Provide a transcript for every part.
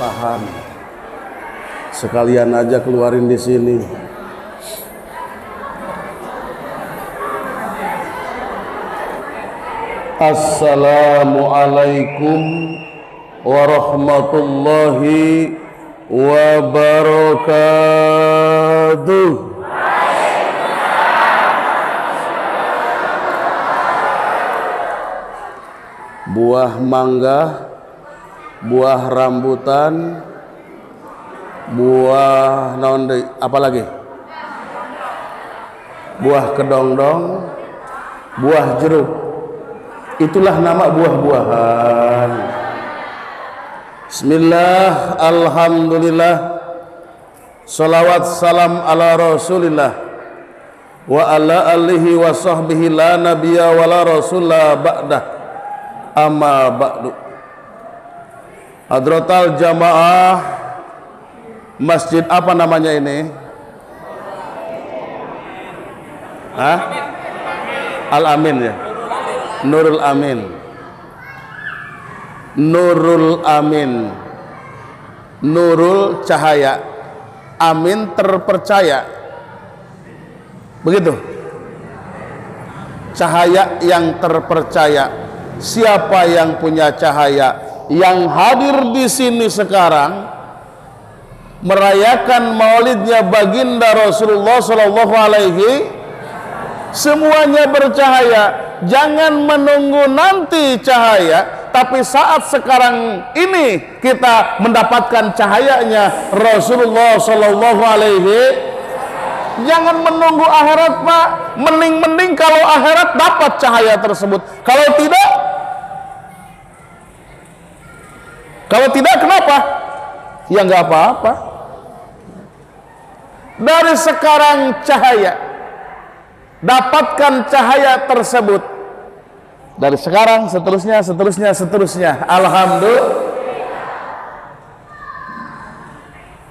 tahan. Sekalian aja keluarin di sini. Assalamualaikum warahmatullahi wabarakatuh. Buah mangga, buah rambutan, buah naon deui, apa lagi? Buah kedongdong, buah jeruk. Itulah nama buah-buahan. Bismillah, alhamdulillah, salawat salam ala rasulillah wa ala alihi wa sahbihi la nabiyya wa la rasulah ba'dah. Amma ba'du. Hadratal jamaah masjid apa namanya ini? Hah? Al-Amin ya? Nurul Amin. Nurul Amin. Nurul cahaya, Amin terpercaya. Begitu. Cahaya yang terpercaya. Siapa yang punya cahaya? Yang hadir di sini sekarang merayakan maulidnya baginda Rasulullah Sallallahu Alaihi, semuanya bercahaya. Jangan menunggu nanti cahaya, tapi saat sekarang ini kita mendapatkan cahayanya Rasulullah Sallallahu Alaihi. Jangan menunggu akhirat, Pak. Mending kalau akhirat dapat cahaya tersebut. Kalau tidak kenapa? Ya nggak apa-apa. Dari sekarang cahaya, dapatkan cahaya tersebut. Dari sekarang seterusnya. Alhamdulillah.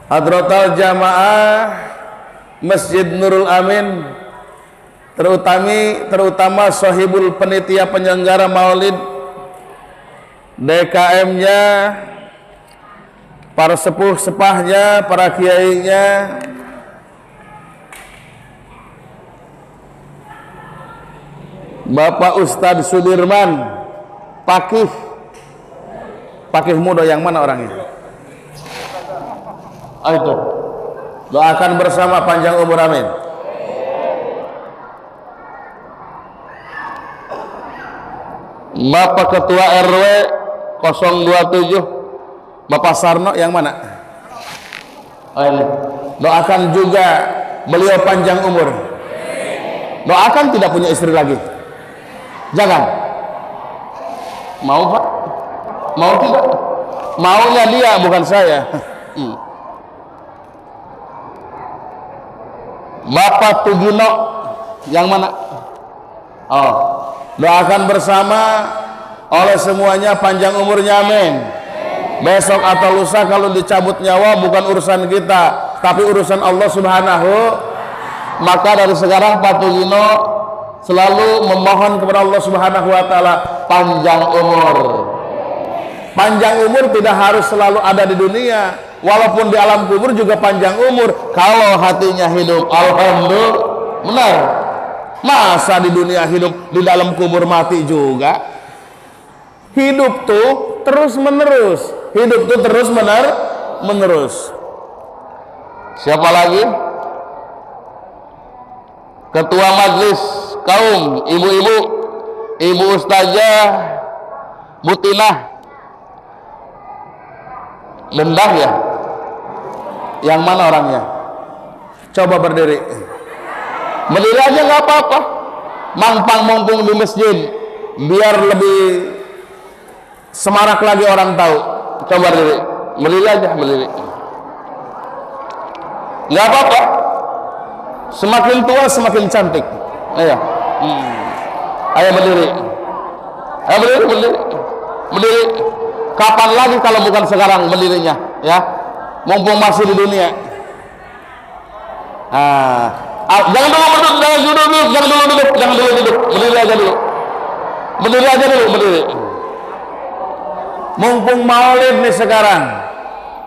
Hadratal jamaah Masjid Nurul Amin, terutama sahibul penitia penyelenggara maulid, DKM-nya, para sepuh sepahnya, para kiainya, Bapak Ustadz Sudirman, Pakih muda yang mana orangnya? Ah, itu. Doakan bersama panjang umur, amin. Bapak Ketua RW 027, Bapak Sarno yang mana? Oh, ini. Doakan juga beliau panjang umur. Doakan tidak punya istri lagi. Jangan. Mau, Pak? Mau tidak? Maunya dia, bukan saya. Bapak Tugino yang mana? Oh, doakan bersama oleh semuanya panjang umurnya, amin. Besok atau lusa kalau dicabut nyawa bukan urusan kita, tapi urusan Allah Subhanahu. Maka dari sekarang Pak Tugino selalu memohon kepada Allah Subhanahu wa taala panjang umur. Panjang umur tidak harus selalu ada di dunia, walaupun di alam kubur juga panjang umur kalau hatinya hidup. Alhamdulillah. Benar. Masa di dunia hidup, di dalam kubur mati juga? Hidup tuh terus menerus. Siapa lagi? Ketua Majelis Kaum Ibu-ibu, Ibu Ustazah Butinah Lendah ya? Yang mana orangnya? Coba berdiri. Berdiri aja nggak apa-apa. Mampang mumpung di masjid, biar lebih semarak lagi orang tahu. Coba berdiri. Berdiri aja, berdiri. Nggak apa-apa. Semakin tua semakin cantik. Ayo. Ayo berdiri. Ayo berdiri. Kapan lagi kalau bukan sekarang berdirinya, ya? Mumpung masih di dunia. Jangan dulu duduk. Berdiri aja dulu. Mumpung maulid nih sekarang.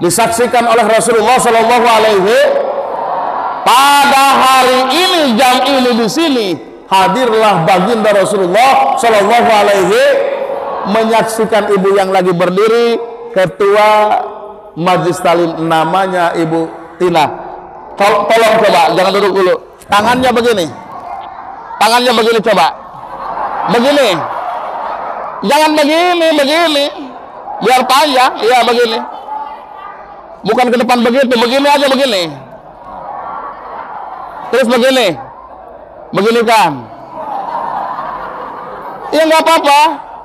disaksikan oleh Rasulullah Shallallahu Alaihi. Pada hari ini jam ini di sini hadirlah baginda Rasulullah Shallallahu Alaihi menyaksikan ibu yang lagi berdiri, ketua Majelis Taklim namanya Ibu Tina. Tolong coba, jangan duduk dulu. Tangannya begini, coba, begini, jangan begini, biar panjang, ya begini, bukan ke depan begitu, begini aja begini, terus begini kan, ya nggak apa-apa,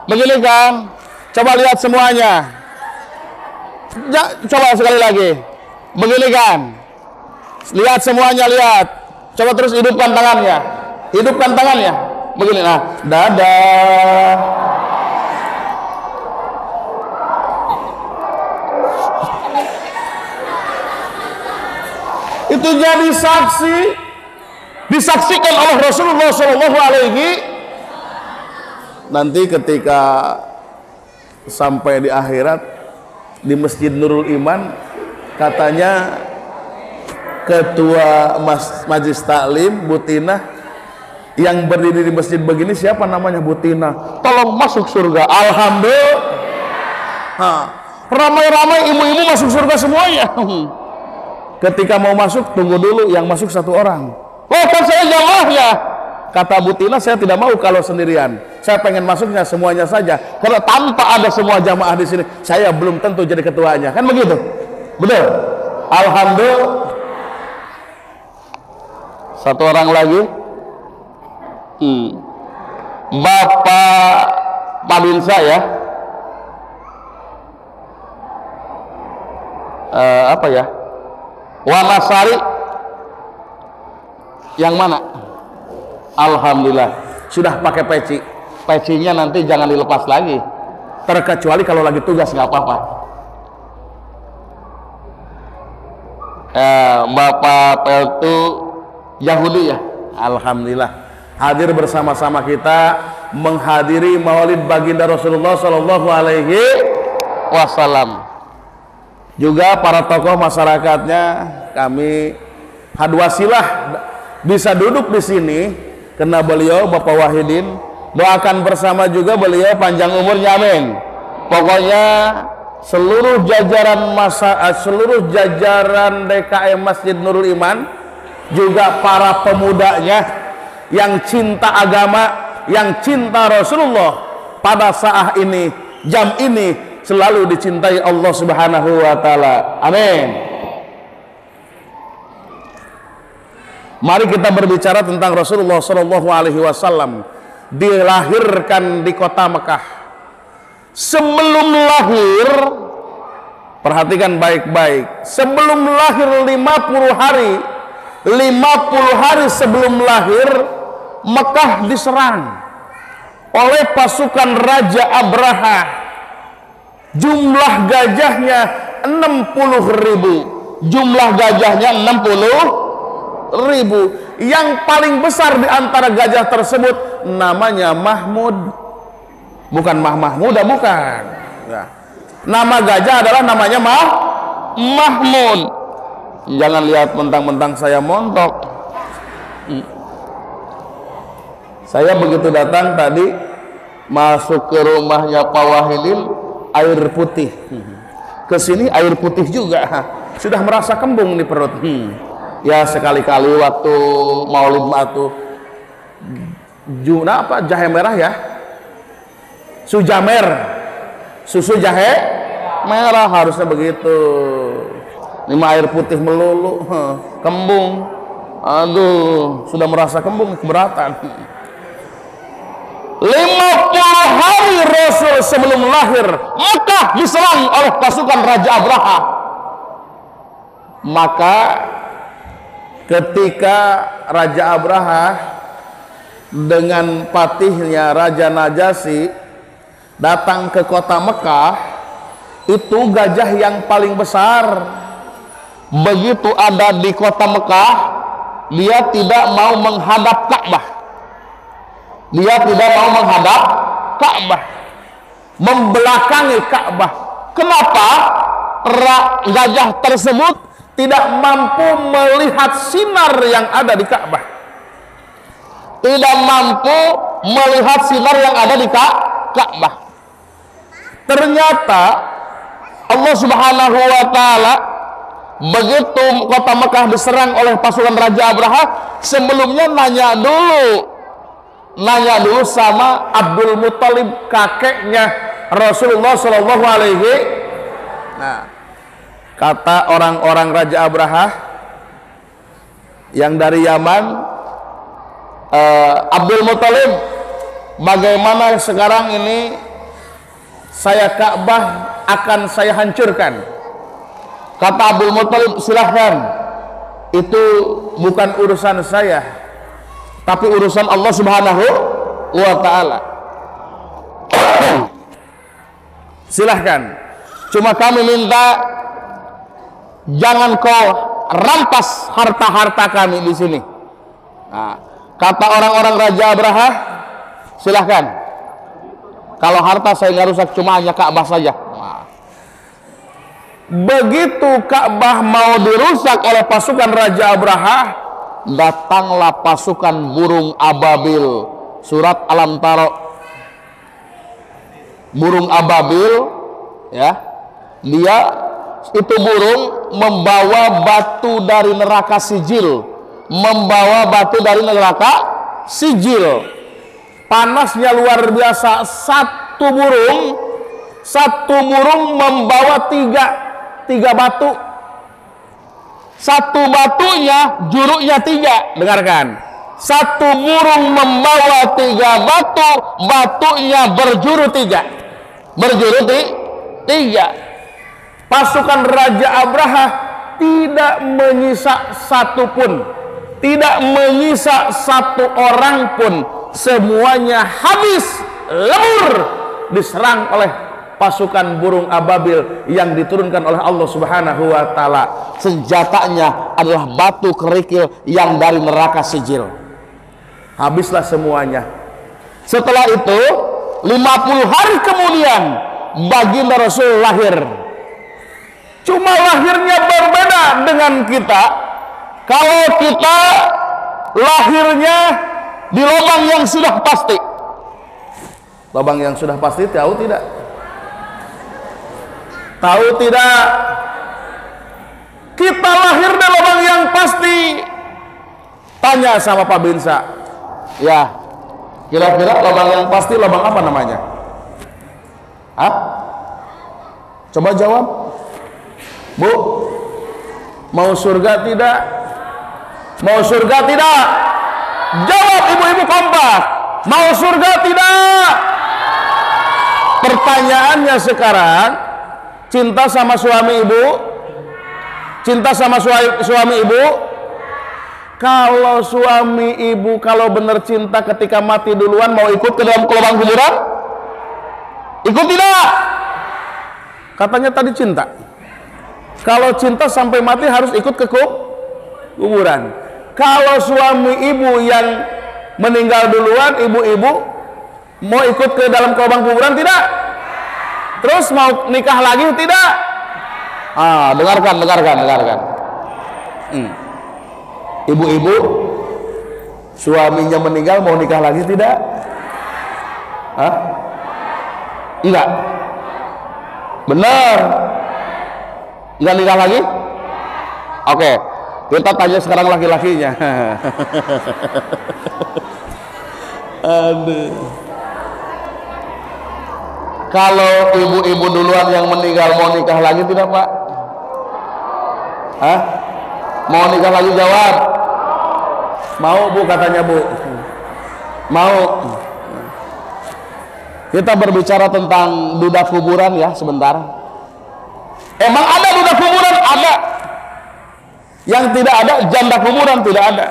begini kan, coba lihat semuanya, coba sekali lagi, begini kan, lihat semuanya, lihat, coba terus hidupkan tangannya, begini, nah, dadah. Itu jadi saksi, disaksikan oleh Rasulullah Shallallahu Alaihi. Nanti ketika sampai di akhirat di Masjid Nurul Iman, katanya ketua Majelis Taklim Bu Tina yang berdiri di masjid begini, siapa namanya? Bu Tina, tolong masuk surga. Alhamdulillah. Ramai-ramai ibu-ibu masuk surga semuanya. Ketika mau masuk, tunggu dulu, yang masuk satu orang. Oh, kan saya jamaahnya. Kata Bu Tina, saya tidak mau kalau sendirian. Saya pengen masuknya semuanya saja. Karena tanpa ada semua jamaah di sini, saya belum tentu jadi ketuanya. Kan begitu? Betul? Alhamdulillah. Satu orang lagi. Bapak Babinsa ya. Apa ya? Wanasari. Yang mana? Alhamdulillah sudah pakai peci. Pecinya nanti jangan dilepas lagi, terkecuali kalau lagi tugas, nggak apa-apa. Bapak Peltu Yahudi ya, alhamdulillah hadir bersama-sama kita menghadiri Maulid baginda Rasulullah Shallallahu Alaihi Wasallam. Juga para tokoh masyarakatnya, kami hadwasilah bisa duduk di sini karena beliau Bapak Wahidin. Doakan bersama juga beliau panjang umurnya, amin. Pokoknya seluruh jajaran DKM Masjid Nurul Iman, juga para pemudanya yang cinta agama, yang cinta Rasulullah, pada saat ini, jam ini selalu dicintai Allah Subhanahu wa taala. Amin. Mari kita berbicara tentang Rasulullah Shallallahu Alaihi Wasallam. Dilahirkan di kota Mekah. Sebelum lahir, perhatikan baik-baik, sebelum lahir 50 hari sebelum lahir, Mekah diserang oleh pasukan Raja Abraha. Jumlah gajahnya 60.000. Jumlah gajahnya 60.000. Yang paling besar di antara gajah tersebut namanya Mahmud. Bukan Mahmuda, bukan. Ya. Nama gajah adalah namanya Mahmud. Jangan lihat mentang-mentang saya montok. Saya begitu datang tadi, masuk ke rumahnya Pak Wahidin, air putih. Kesini air putih juga. Sudah merasa kembung di perut. Ya sekali-kali waktu Maulid Matu jahe merah ya, sujamer, susu jahe merah, harusnya begitu. Ini air putih melulu, kembung. Aduh, sudah merasa kembung, keberatan. 50 hari Rasul sebelum lahir, Mekah diserang oleh pasukan Raja Abraha. Maka ketika Raja Abraha dengan patihnya Raja Najasyi datang ke kota Mekah, itu gajah yang paling besar. Begitu ada di kota Mekah, dia tidak mau menghadap Ka'bah. Dia tidak mau menghadap Ka'bah, membelakangi Ka'bah. Kenapa? gajah tersebut tidak mampu melihat sinar yang ada di Ka'bah. Tidak mampu melihat sinar yang ada di Ka'bah. Ternyata Allah Subhanahu wa taala begitu kota Mekah diserang oleh pasukan Raja Abraha, sebelumnya nanya dulu sama Abdul Muthalib, kakeknya Rasulullah Shallallahu Alaihi. Nah, kata orang-orang Raja Abraha yang dari Yaman, Abdul Muthalib, bagaimana sekarang ini saya Ka'bah akan saya hancurkan. Kata Abdul Muthalib, silahkan, itu bukan urusan saya, tapi urusan Allah Subhanahu wa ta'ala. Silahkan, cuma kami minta jangan kau rampas harta-harta kami di sini. Nah, kata orang-orang Raja Abraha, silahkan, kalau harta saya nggak rusak, cuma hanya Ka'bah saja. Nah, begitu Ka'bah mau dirusak oleh pasukan Raja Abraha, datanglah pasukan burung ababil. Surat Al-Tara. Burung ababil, ya, dia itu burung membawa batu dari neraka sijil, panasnya luar biasa. Satu burung membawa tiga batu. Satu batunya juruknya 3. Dengarkan, satu burung membawa 3 batu, batunya berjuru 3. Pasukan Raja Abraha tidak menyisa satupun, tidak menyisa satu orang pun, semuanya habis lebur diserang oleh pasukan burung ababil yang diturunkan oleh Allah Subhanahu wa taala. Senjatanya adalah batu kerikil yang dari neraka sijil. Habislah semuanya. Setelah itu 50 hari kemudian baginda Rasul lahir. Cuma lahirnya berbeda dengan kita. Kalau kita lahirnya di lubang yang sudah pasti. Lubang yang sudah pasti tahu tidak? Tahu tidak? Kita lahir di lubang yang pasti. Tanya sama Pak Binsa. Ya, kira-kira lubang yang pasti lubang apa namanya? Hah? Coba jawab. Bu, mau surga tidak? Mau surga tidak? Jawab ibu-ibu kompak. Mau surga tidak? Pertanyaannya sekarang, cinta sama suami ibu? Cinta sama suami ibu? Kalau suami ibu kalau benar cinta ketika mati duluan, mau ikut ke dalam lubang kuburan? Ikut tidak? Katanya tadi cinta. Kalau cinta sampai mati harus ikut ke kuburan. Kalau suami ibu yang meninggal duluan, ibu-ibu mau ikut ke dalam lubang kuburan tidak? Terus mau nikah lagi tidak? Dengarkan. Ibu-ibu suaminya meninggal mau nikah lagi tidak? Tidak. Benar. Nggak nikah lagi? Oke, kita tanya sekarang laki-lakinya. Aduh. Kalau ibu-ibu duluan yang meninggal mau nikah lagi tidak, Pak? Mau nikah lagi? Jawab. Mau, Bu, katanya, Bu. Mau. Kita berbicara tentang duda kuburan ya sebentar. Emang ada duda kuburan? Ada. Yang tidak ada, janda kuburan tidak ada.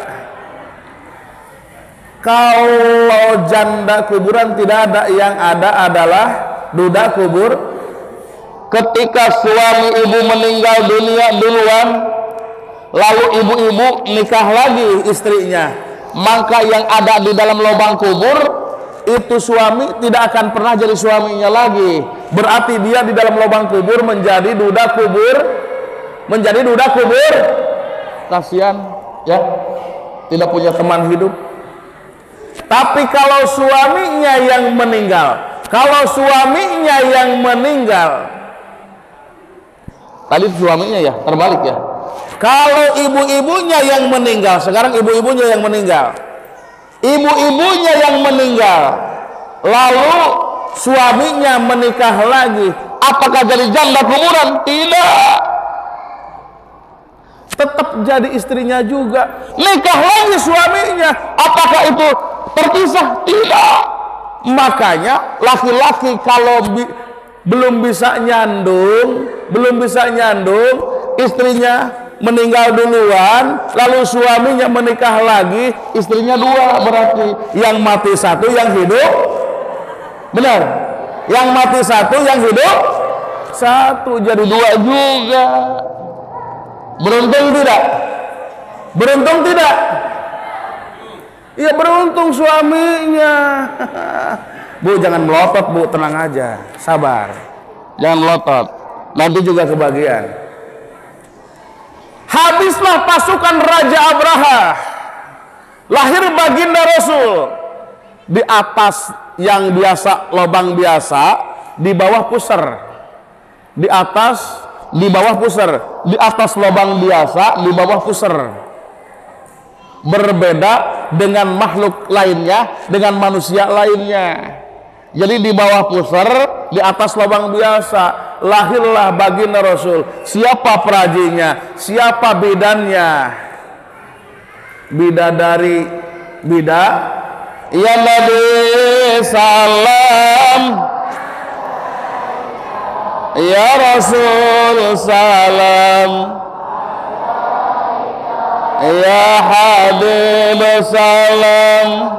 Kalau janda kuburan tidak ada, yang ada adalah duda kubur. Ketika suami ibu meninggal dunia duluan, lalu ibu-ibu nikah lagi istrinya, maka yang ada di dalam lubang kubur itu suami tidak akan pernah jadi suaminya lagi. Berarti dia di dalam lubang kubur menjadi duda kubur, kasihan ya, tidak punya teman hidup. Tapi kalau suaminya yang meninggal, tadi suaminya ya, terbalik ya. Kalau ibu-ibunya yang meninggal, sekarang ibu-ibunya yang meninggal, lalu suaminya menikah lagi, apakah jadi janda kuburan? Tidak, tetap jadi istrinya juga. Nikah lagi suaminya, apakah itu terpisah? Tidak. Makanya laki-laki kalau belum bisa nyandung, istrinya meninggal duluan, lalu suaminya menikah lagi, istrinya dua, berarti yang mati satu, yang hidup, benar, yang mati satu, yang hidup satu, jadi dua juga. Beruntung tidak? Iya, beruntung suaminya. Bu, jangan melotot Bu, tenang aja, sabar, jangan melotot, nanti juga kebagian. Habislah pasukan Raja Abraha, lahir baginda Rasul di atas yang biasa, lubang biasa, di bawah pusar, di atas lubang biasa, di bawah pusar. Berbeda dengan makhluk lainnya, dengan manusia lainnya. Jadi di bawah pusar, di atas lubang biasa, lahirlah baginda Rasul. Siapa perajinya? Siapa bidannya? Bidadari, ya Nabi salam, ya Rasul salam, ya Habib salam,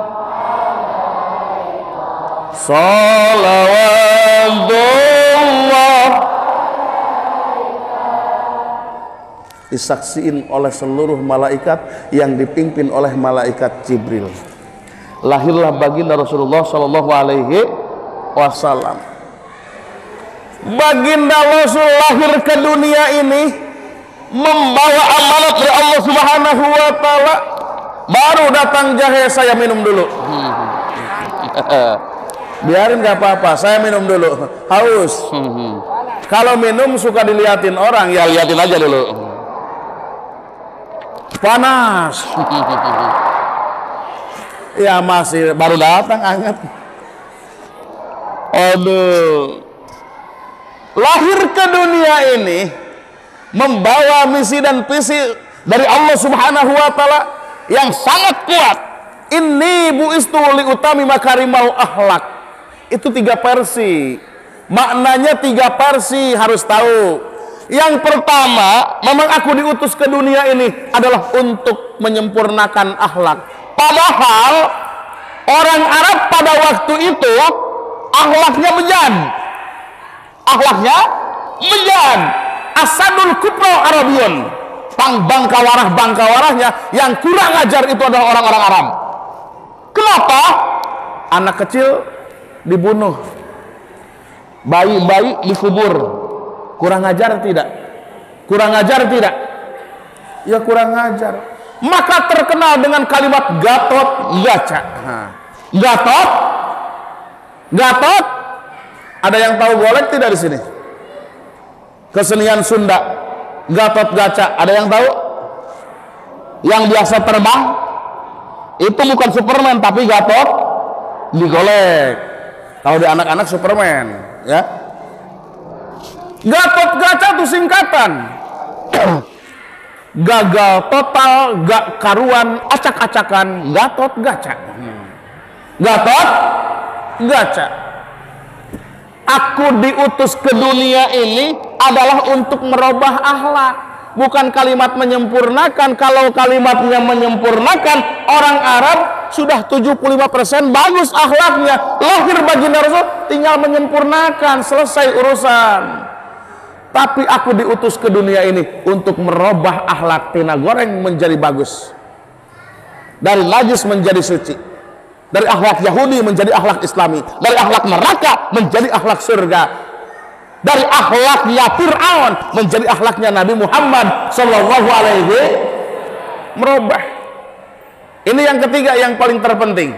salawatullah. Disaksiin oleh seluruh malaikat yang dipimpin oleh malaikat Jibril. Lahirlah baginda Rasulullah Shallallahu Alaihi Wasallam. Baginda Rasul lahir ke dunia ini membawa amanat dari Allah Subhanahu Wa Taala. Baru datang jahe, saya minum dulu. Biarin gak apa-apa, saya minum dulu, haus. Kalau minum suka diliatin orang, ya liatin aja dulu. Panas. Ya masih baru datang, anget. Aduh. Lahir ke dunia ini membawa misi dan visi dari Allah Subhanahu Wa Taala yang sangat kuat. Inni bu'istu liutami makarimal akhlak. Itu 3 versi. Maknanya 3 versi, harus tahu. Yang pertama, memang aku diutus ke dunia ini adalah untuk menyempurnakan akhlak. Padahal orang Arab pada waktu itu akhlaknya bejat. Asadul kubro Arabiyun. Bangkawarahnya yang kurang ajar itu adalah orang-orang Arab. Kenapa? Anak kecil dibunuh, bayi-bayi dikubur. Kurang ajar tidak? Ya kurang ajar. Maka terkenal dengan kalimat Gatot Gaca. Gatot. Ada yang tahu golek tidak di sini? Kesenian Sunda. Gatot Gaca. Ada yang tahu? Yang biasa terbang itu bukan Superman, tapi Gatot digolek. Kalau di anak-anak Superman, ya. Gatot Gaca itu singkatan. Gagal total, gak karuan, acak-acakan, Gatot Gaca. Gatot Gaca. Aku diutus ke dunia ini adalah untuk merubah akhlak, bukan kalimat menyempurnakan. Kalau kalimatnya menyempurnakan, orang Arab sudah 75% bagus akhlaknya. Lahir baginda Rasul tinggal menyempurnakan, selesai urusan. Tapi aku diutus ke dunia ini untuk merubah akhlak tina goreng menjadi bagus, dari najis menjadi suci. Dari akhlak Yahudi menjadi akhlak Islami, dari akhlak neraka menjadi akhlak surga, dari akhlaknya Fir'aun menjadi akhlaknya Nabi Muhammad Sallallahu Alaihi merubah. Ini yang ketiga yang paling terpenting.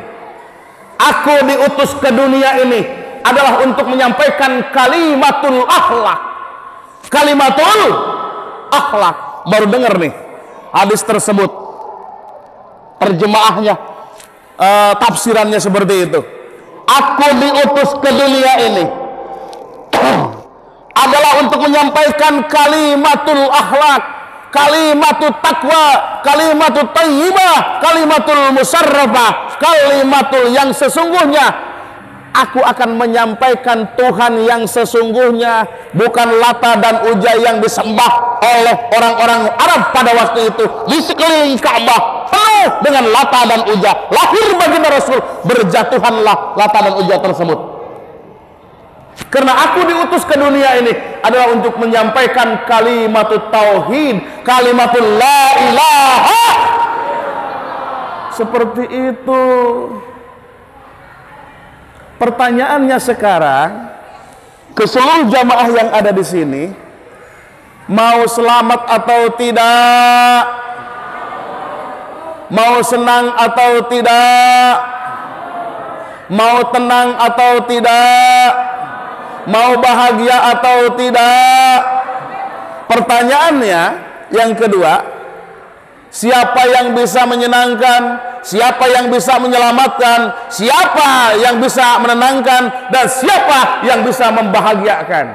Aku diutus ke dunia ini adalah untuk menyampaikan kalimatul akhlak. Kalimatul akhlak. Baru dengar nih hadis tersebut, terjemahnya, tafsirannya seperti itu. Aku diutus ke dunia ini adalah untuk menyampaikan kalimatul akhlak, kalimatul taqwa, kalimatul thayyibah, kalimatul musarrafah, kalimatul yang sesungguhnya. Aku akan menyampaikan Tuhan yang sesungguhnya, bukan Lata dan Uzza yang disembah oleh orang-orang Arab pada waktu itu. Di sekeliling Ka'bah penuh dengan Lata dan Uzza. Lahir baginda Rasul, berjatuhanlah Lata dan Uzza tersebut. Karena aku diutus ke dunia ini adalah untuk menyampaikan kalimatul tauhid, kalimatul la ilaha. Seperti itu. Pertanyaannya sekarang, ke seluruh jamaah yang ada di sini, mau selamat atau tidak? Mau senang atau tidak? Mau tenang atau tidak? Mau bahagia atau tidak? Pertanyaannya yang kedua, siapa yang bisa menyenangkan? Siapa yang bisa menyelamatkan? Siapa yang bisa menenangkan? Dan siapa yang bisa membahagiakan?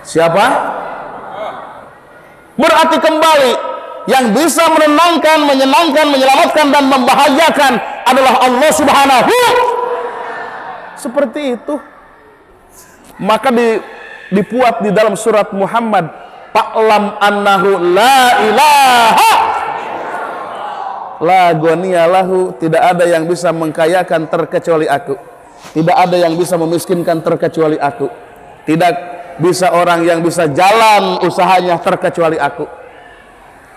Siapa? Berarti kembali, yang bisa menenangkan, menyenangkan, menyelamatkan dan membahagiakan adalah Allah Subhanahu. Seperti itu. Maka dipuat di dalam surat Muhammad, Fa'lam annahu la ilaha la ghaniya lahu, tidak ada yang bisa mengkayakan terkecuali aku, tidak ada yang bisa memiskinkan terkecuali aku, tidak bisa orang yang bisa jalan usahanya terkecuali aku,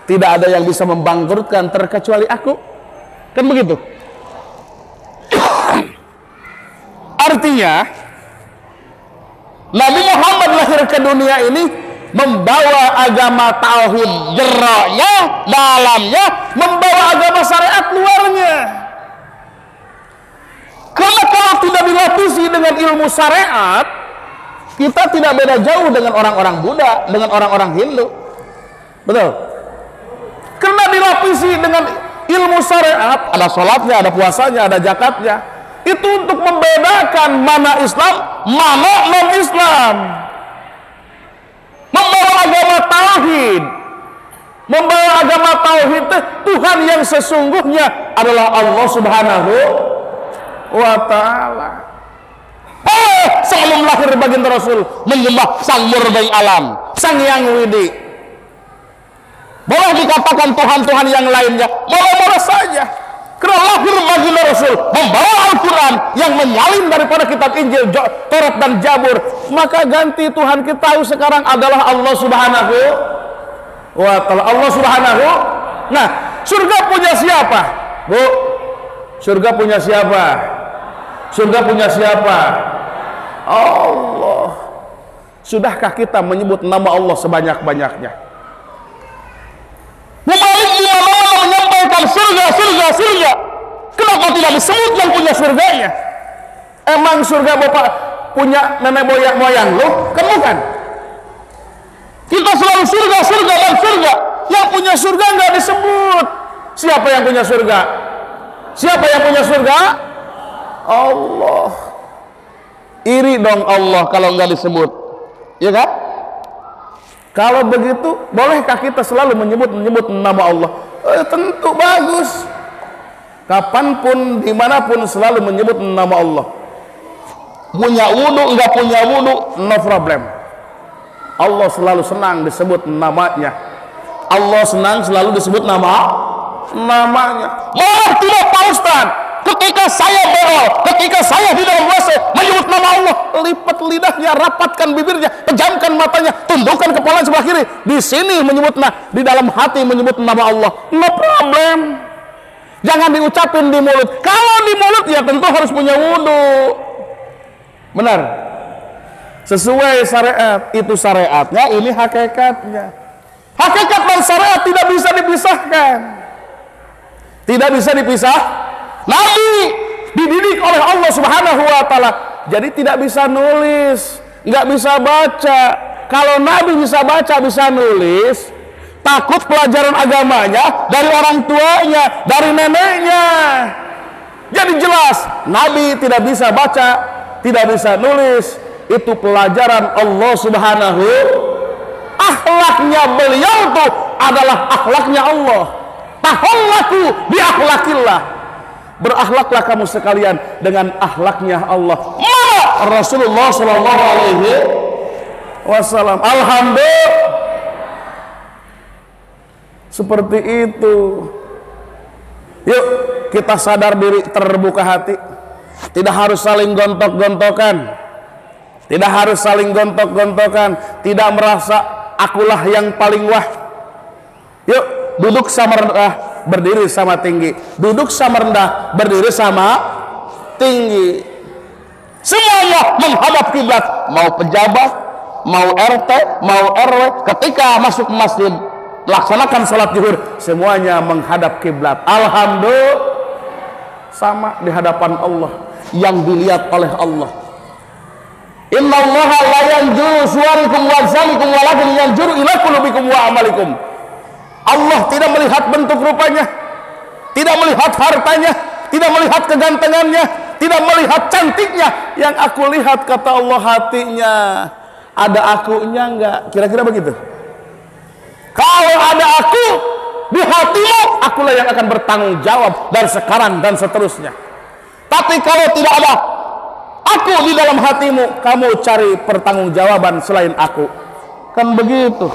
tidak ada yang bisa membangkrutkan terkecuali aku. Kan begitu. Artinya Nabi Muhammad lahir ke dunia ini membawa agama tauhid jeraknya, dalamnya, membawa agama syariat luarnya. Karena kalau tidak dilapisi dengan ilmu syariat, kita tidak beda jauh dengan orang-orang Buddha, dengan orang-orang Hindu. Betul? Karena dilapisi dengan ilmu syariat, ada sholatnya, ada puasanya, ada zakatnya. Itu untuk membedakan mana Islam, mana non-Islam. Membawa agama tauhid, membawa agama tauhid, Tuhan yang sesungguhnya adalah Allah Subhanahu wa ta'ala. Sebelum lahir baginda Rasul menyembah sang murbai alam, sang yang widi. Boleh dikatakan Tuhan-Tuhan yang lainnya, boleh-boleh saja. Karena lahir baginda Rasul membawa Al-Quran yang menyalin daripada kitab Injil, Taurat dan Zabur, maka ganti Tuhan kita tahu sekarang adalah Allah Subhanahu wa ta'ala. Allah Subhanahu. Nah, surga punya siapa? Bu, surga punya siapa? Surga punya siapa? Allah. Sudahkah kita menyebut nama Allah sebanyak-banyaknya? Mubalik dimana-mana menyampaikan surga, surga, surga. Kenapa tidak disebut yang punya surganya? Emang surga bapak punya nenek moyang lu? Kan bukan. Kita selalu surga, surga, dan surga. Yang punya surga nggak disebut. Siapa yang punya surga? Siapa yang punya surga? Allah. Iri dong Allah kalau nggak disebut, ya kan? Kalau begitu, bolehkah kita selalu menyebut nama Allah? Tentu bagus. Kapanpun, dimanapun selalu menyebut nama Allah. Punya wudu, nggak punya wudu, no problem. Allah selalu senang disebut namanya. Allah senang selalu disebut namanya. Malah tidak Pak Ustaz. Ketika saya berdoa, ketika saya di dalam WC menyebut nama Allah, lipat lidahnya, rapatkan bibirnya, pejamkan matanya, tundukkan kepala sebelah kiri. Di sini menyebut di dalam hati menyebut nama Allah. No problem. Jangan diucapin di mulut. Kalau di mulut ya tentu harus punya wudhu. Benar. Sesuai syariat. Itu syariatnya, ini hakikatnya. Hakikat dan syariat tidak bisa dipisahkan. Tidak bisa dipisah. Nabi dididik oleh Allah Subhanahu wa Ta'ala. Jadi tidak bisa nulis, nggak bisa baca. Kalau Nabi bisa baca, bisa nulis, takut pelajaran agamanya dari orang tuanya, dari neneknya. Jadi jelas, Nabi tidak bisa baca, tidak bisa nulis. Itu pelajaran Allah Subhanahu. Akhlaknya beliau itu adalah akhlaknya Allah. Tahallaku bi akhlakillah. Berakhlaklah kamu sekalian dengan akhlaknya Allah. Rasulullah Shallallahu Alaihi Wasallam. Alhamdulillah. Seperti itu. Yuk kita sadar diri, terbuka hati. Tidak harus saling gontok-gontokan. Tidak harus saling gontok-gontokan. Tidak merasa akulah yang paling wah. Yuk duduk sama rendah, berdiri sama tinggi. Duduk sama rendah, berdiri sama tinggi. Semuanya menghadap kiblat. Mau pejabat, mau RT, mau RW, ketika masuk masjid laksanakan salat zuhur, semuanya menghadap kiblat. Alhamdulillah, sama di hadapan Allah, yang dilihat oleh Allah. Innallaha la yanzuru suwarikum wa ajsamikum walakin yanzuru ila qulubikum wa amalikum. Allah tidak melihat bentuk rupanya, tidak melihat hartanya, tidak melihat kegantengannya, tidak melihat cantiknya. Yang aku lihat, kata Allah, hatinya. Ada akunya enggak? Kira-kira begitu. Kalau ada aku di hatimu, akulah yang akan bertanggung jawab dari sekarang dan seterusnya. Tapi kalau tidak ada aku di dalam hatimu, kamu cari pertanggungjawaban selain aku. Kan begitu.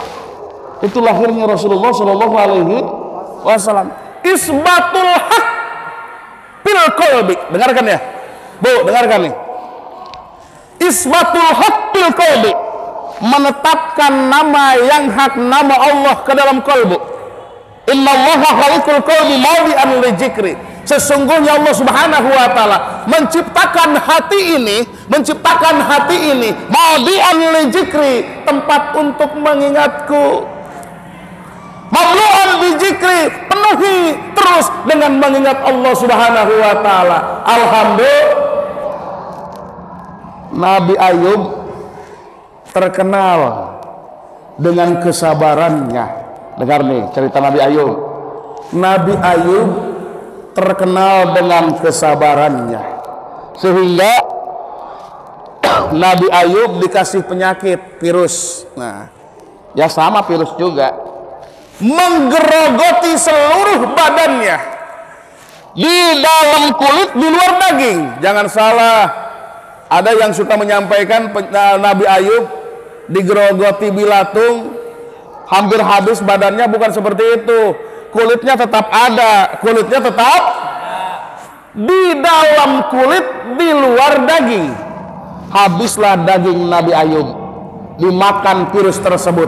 Itu lahirnya Rasulullah Shallallahu Alaihi Wasallam. Isbatul haq fil qalbi. Dengarkan ya, Bu, dengarkan nih. Isbatul haq fil qalbi, menetapkan nama yang hak, nama Allah ke dalam kalbu. Innallaha khaliqul qalbi mawdi'an li dzikri. Sesungguhnya Allah Subhanahu wa Ta'ala menciptakan hati ini mawdi'an li dzikri, tempat untuk mengingatku. Mamlu'an bi dzikri, penuhi terus dengan mengingat Allah Subhanahu wa Ta'ala. Alhamdulillah. Nabi Ayub terkenal dengan kesabarannya. Dengar nih cerita Nabi Ayub. Nabi Ayub terkenal dengan kesabarannya, sehingga Nabi Ayub dikasih penyakit virus. Nah, ya sama virus juga, menggerogoti seluruh badannya, di dalam kulit, di luar daging. Jangan salah, ada yang suka menyampaikan Nabi Ayub digerogoti bilatung, hampir habis badannya. Bukan seperti itu. Kulitnya tetap ada, kulitnya tetap di dalam kulit, di luar daging. Habislah daging Nabi Ayub, dimakan virus tersebut.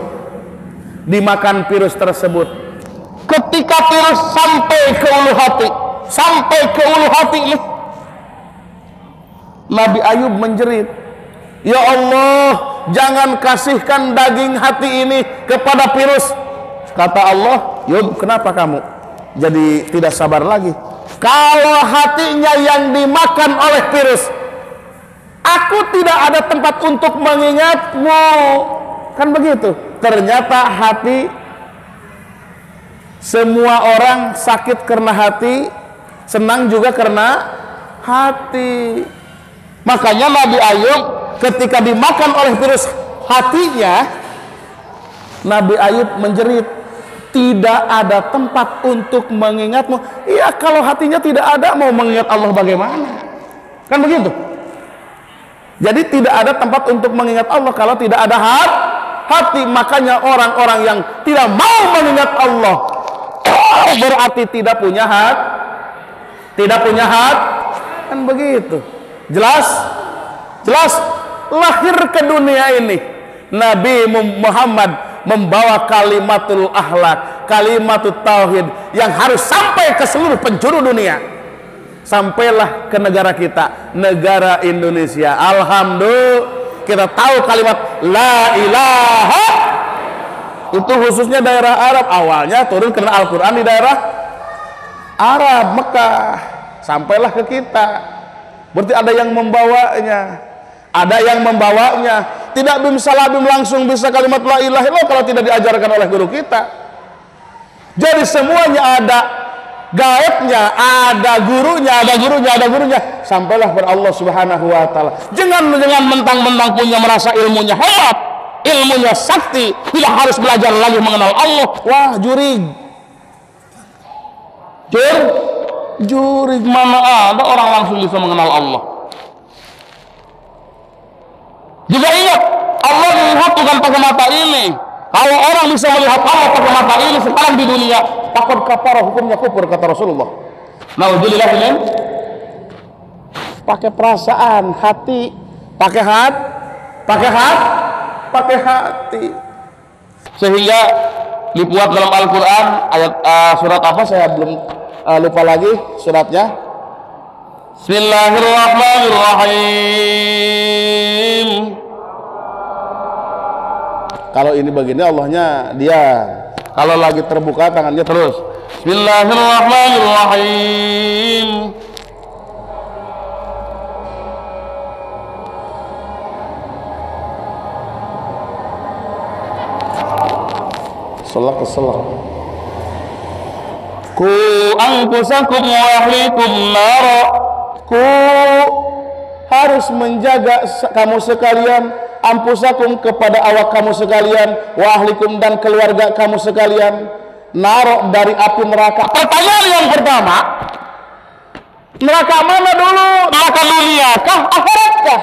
Dimakan virus tersebut. Ketika virus sampai ke ulu hati ini, Nabi Ayub menjerit, ya Allah, jangan kasihkan daging hati ini kepada virus. Kata Allah, Yub, kenapa kamu jadi tidak sabar lagi? Kalau hatinya yang dimakan oleh virus, aku tidak ada tempat untuk mengingatmu. Kan begitu. Ternyata hati, semua orang sakit karena hati, senang juga karena hati. Makanya Nabi Ayub ketika dimakan oleh virus hatinya, Nabi Ayub menjerit, tidak ada tempat untuk mengingatmu. Iya, kalau hatinya tidak ada, mau mengingat Allah bagaimana? Kan begitu. Jadi tidak ada tempat untuk mengingat Allah kalau tidak ada hati. Makanya orang-orang yang tidak mau mengingat Allah berarti tidak punya hati. Tidak punya hati. Kan begitu. Jelas? Jelas. Lahir ke dunia ini Nabi Muhammad membawa kalimatul akhlak, kalimatul tauhid yang harus sampai ke seluruh penjuru dunia. Sampailah ke negara kita, negara Indonesia. Alhamdulillah, kita tahu kalimat la ilaha. Itu khususnya daerah Arab. Awalnya turun karena Al-Quran di daerah Arab, Mekah. Sampailah ke kita. Berarti ada yang membawanya. Ada yang membawanya. Tidak bim salabim langsung bisa kalimat la ilaha illallah kalau tidak diajarkan oleh guru kita. Jadi semuanya ada gaibnya, ada gurunya, ada gurunya, ada gurunya. Sampailah kepada Allah Subhanahu wa taala. Jangan mentang-mentang punya merasa ilmunya hebat, ilmunya sakti, tidak harus belajar lagi mengenal Allah. Wah, jurig. Jurig, mana ada orang langsung bisa mengenal Allah. Juga ingat, Allah melihat bukan pakai mata ini. Kalau orang bisa melihat Allah pakai mata ini sekarang di dunia, takut kafarah, hukumnya kufur, kata Rasulullah. Naudzubillah min. Pakai perasaan, hati, pakai hati. Sehingga dibuat dalam Al-Quran ayat surat apa saya belum lupa lagi suratnya. Bismillahirrahmanirrahim. Kalau ini begini Allahnya diam. Kalau lagi terbuka tangannya terus. Bismillahirrahmanirrahim. Sallallahu. Ku anfusakum wa ahlikum nara. Ku harus menjaga kamu sekalian, ampusakum kepada awak kamu sekalian, wa ahlikum dan keluarga kamu sekalian, narok dari api neraka. Pertanyaan yang pertama, neraka mana dulu? Neraka dunia kah? Akhirat kah?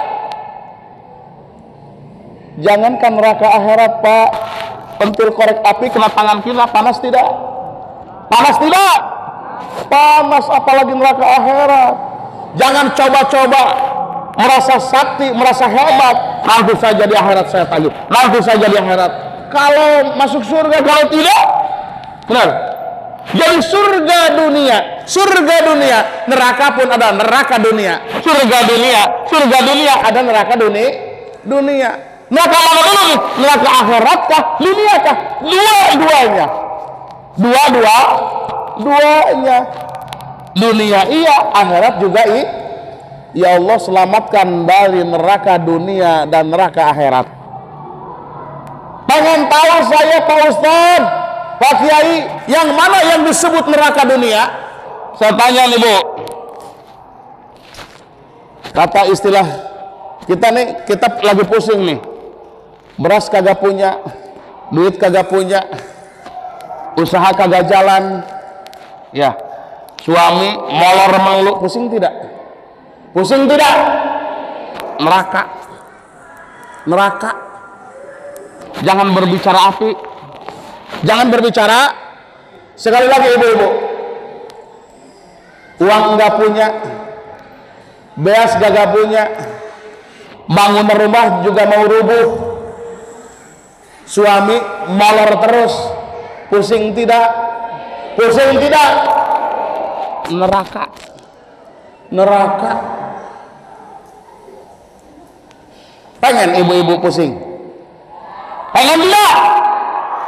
Jangankan neraka akhirat, Pak. Pentil korek api kena tangan kita, panas tidak? Panas tidak? Panas, apalagi neraka akhirat. Jangan coba-coba merasa sakti, merasa hebat. Nanti saja di akhirat saya tagih. Nanti saja di akhirat. Kalau masuk surga, kalau tidak, benar. Jadi surga dunia, neraka pun ada neraka dunia. Surga dunia ada neraka dunia. Neraka mana dulu nih? Neraka akhirat kah? Dunia kah? Dua-duanya. Duanya. Dunia iya, akhirat juga ya Allah selamatkan dari neraka dunia dan neraka akhirat. Pengen tahu saya Pak Ustaz, Pak Kiai, yang mana yang disebut neraka dunia? Saya tanya nih Bu. Kata istilah kita nih, kita lagi pusing nih. Beras kagak punya, duit kagak punya, usaha kagak jalan. Ya. Suami molor melulu, pusing tidak? Pusing tidak? Neraka. Jangan berbicara api. Jangan berbicara. Sekali lagi ibu-ibu, uang nggak punya, beas gak punya, bangun rumah juga mau rubuh, suami molor terus, pusing tidak? Pusing tidak? Neraka. Pengen ibu-ibu pusing? Pengen tidak?